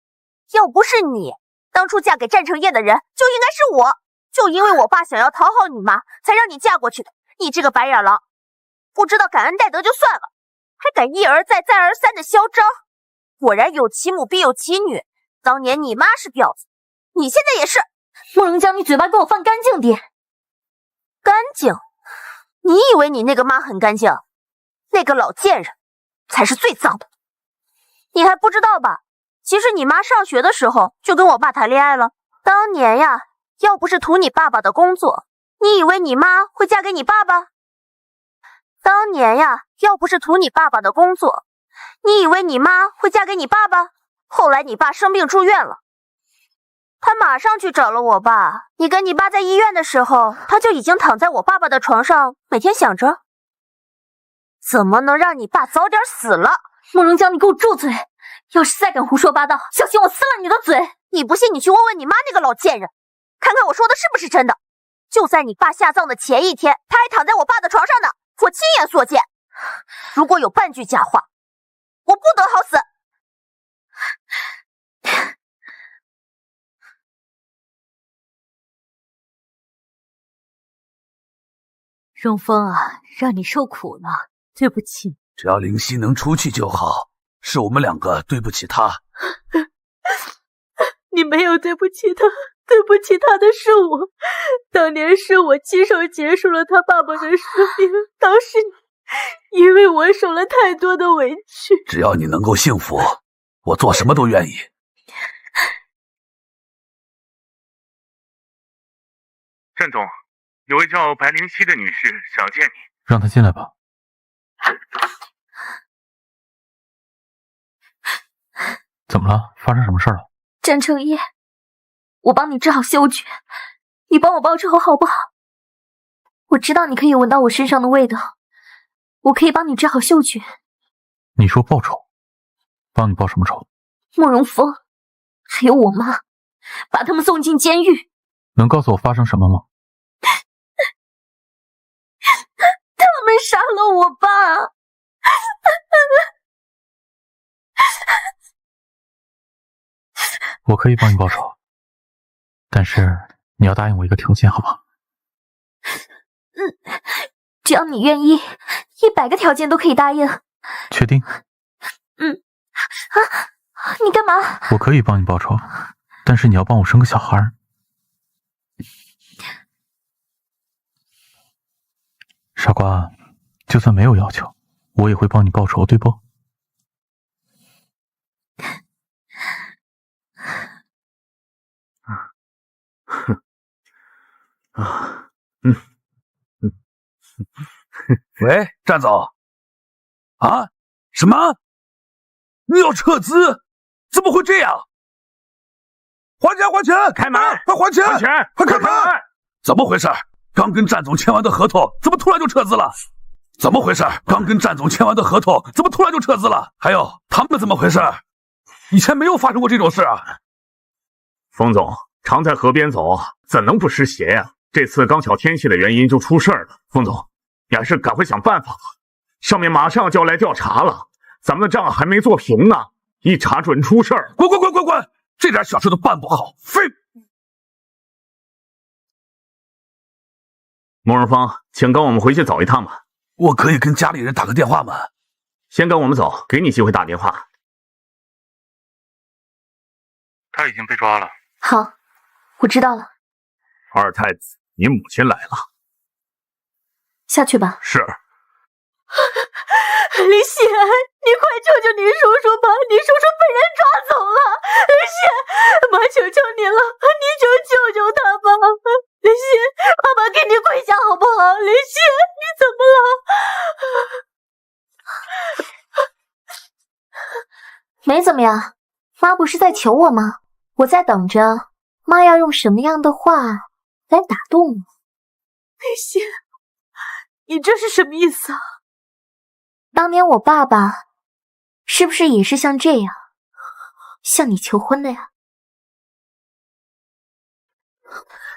要不是你，当初嫁给战成业的人就应该是我。就因为我爸想要讨好你妈，才让你嫁过去的。你这个白眼狼，不知道感恩戴德就算了，还敢一而再再而三的嚣张。果然有其母必有其女，当年你妈是婊子，你现在也是。慕容江，你嘴巴给我放干净点。干净？你以为你那个妈很干净？那个老贱人才是最脏的。你还不知道吧？其实你妈上学的时候就跟我爸谈恋爱了。当年呀，要不是图你爸爸的工作，你以为你妈会嫁给你爸爸？当年呀，要不是图你爸爸的工作，你以为你妈会嫁给你爸爸？后来你爸生病住院了，她马上去找了我爸。你跟你爸在医院的时候，她就已经躺在我爸爸的床上，每天想着怎么能让你爸早点死了。慕容江，你给我住嘴！要是再敢胡说八道，小心我撕了你的嘴！你不信，你去问问你妈那个老贱人，看看我说的是不是真的。就在你爸下葬的前一天，他还躺在我爸的床上呢，我亲眼所见。如果有半句假话，我不得好死。荣风啊，让你受苦了，对不起。只要灵犀能出去就好，是我们两个对不起他。你没有对不起他，对不起他的是我。当年是我亲手结束了他爸爸的生命，当时因为我受了太多的委屈。只要你能够幸福，我做什么都愿意。郑总，有位叫白灵溪的女士想见你。让她进来吧。怎么了？发生什么事了？战成业，我帮你治好嗅觉，你帮我报仇好不好？我知道你可以闻到我身上的味道，我可以帮你治好嗅觉。你说报仇？帮你报什么仇？慕容峰，还有我妈，把他们送进监狱。能告诉我发生什么吗？他们杀了我爸。我可以帮你报仇，但是你要答应我一个条件，好不好？只要你愿意，100个条件都可以答应。确定？你干嘛？我可以帮你报仇，但是你要帮我生个小孩。傻瓜，就算没有要求，我也会帮你报仇，对不？喂，战总。啊？什么？你要撤资？怎么会这样？还钱！还钱！开门！快还钱！还钱！快开门！怎么回事？刚跟战总签完的合同，怎么突然就撤资了？怎么回事？刚跟战总签完的合同，怎么突然就撤资了？还有他们怎么回事？以前没有发生过这种事啊！冯总，常在河边走，怎能不湿鞋呀？这次刚巧天气的原因就出事了。冯总，你还是赶快想办法吧。上面马上就要来调查了，咱们的账还没做平呢，一查准出事儿。滚！这点小事都办不好，废！慕容峰，请跟我们回去走一趟吧。我可以跟家里人打个电话吗？先跟我们走，给你机会打电话。他已经被抓了。好，我知道了。二太子，你母亲来了。下去吧。是。林希，你快救救你叔叔吧！你叔叔被人抓走了。林希，妈求求你了，你就救救他吧！林希，妈妈给你跪下好不好？林希，你怎么了？没怎么样，妈不是在求我吗？我在等着妈要用什么样的话来打动我。林希，你这是什么意思啊？当年我爸爸是不是也是像这样向你求婚的呀？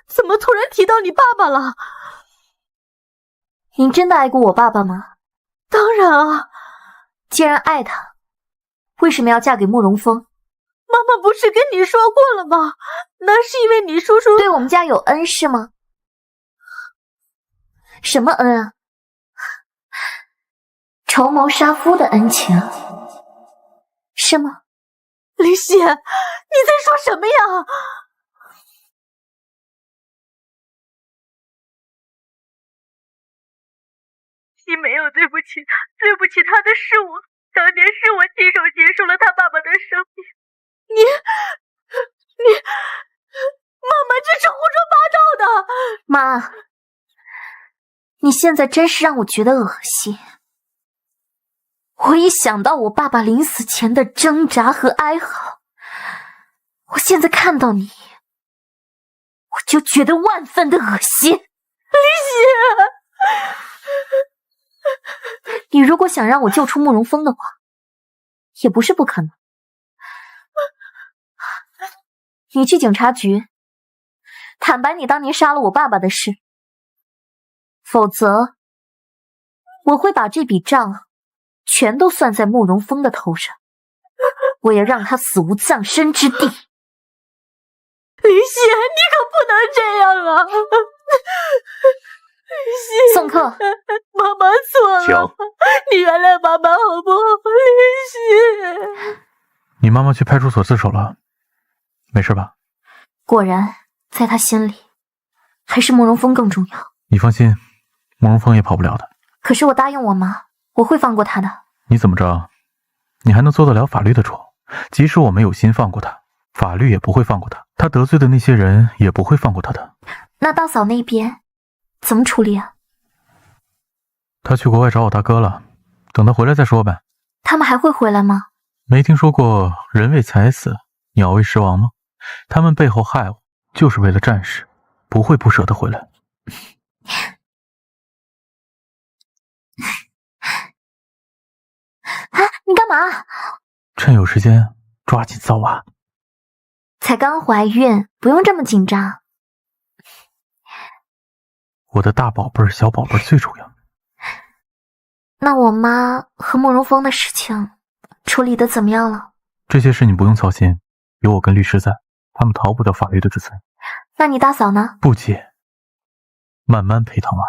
怎么突然提到你爸爸了？您真的爱过我爸爸吗？当然啊。既然爱他，为什么要嫁给慕容峰？妈妈不是跟你说过了吗？那是因为你叔叔对我们家有恩是吗？什么恩啊？筹谋杀夫的恩情，是吗？林希，你在说什么呀？你没有对不起他，对不起他的是我。当年是我亲手结束了他爸爸的生命。妈妈这是胡说八道的。妈，你现在真是让我觉得恶心。我一想到我爸爸临死前的挣扎和哀嚎，我现在看到你，我就觉得万分的恶心。李雪，你如果想让我救出慕容峰的话，也不是不可能。你去警察局坦白你当年杀了我爸爸的事，否则我会把这笔账全都算在慕容峰的头上，我要让他死无葬身之地。李雪，你可不能这样啊！李雪，送客。妈妈错了，你原谅妈妈好不好？李雪，你妈妈去派出所自首了，没事吧？果然，在他心里，还是慕容峰更重要。你放心，慕容峰也跑不了的。可是我答应我妈，我会放过他的。你怎么着？你还能做得了法律的主？即使我没有心放过他，法律也不会放过他。他得罪的那些人也不会放过他的。那大嫂那边怎么处理啊？他去国外找我大哥了，等他回来再说呗。他们还会回来吗？没听说过人为财死，鸟为食亡吗？他们背后害我，就是为了战士，不会不舍得回来。啊，你干嘛？趁有时间抓紧造娃。才刚怀孕，不用这么紧张。我的大宝贝儿、小宝贝儿最重要。那我妈和慕容峰的事情处理的怎么样了？这些事你不用操心，有我跟律师在，他们逃不掉法律的制裁。那你大嫂呢？不急，慢慢陪他娃。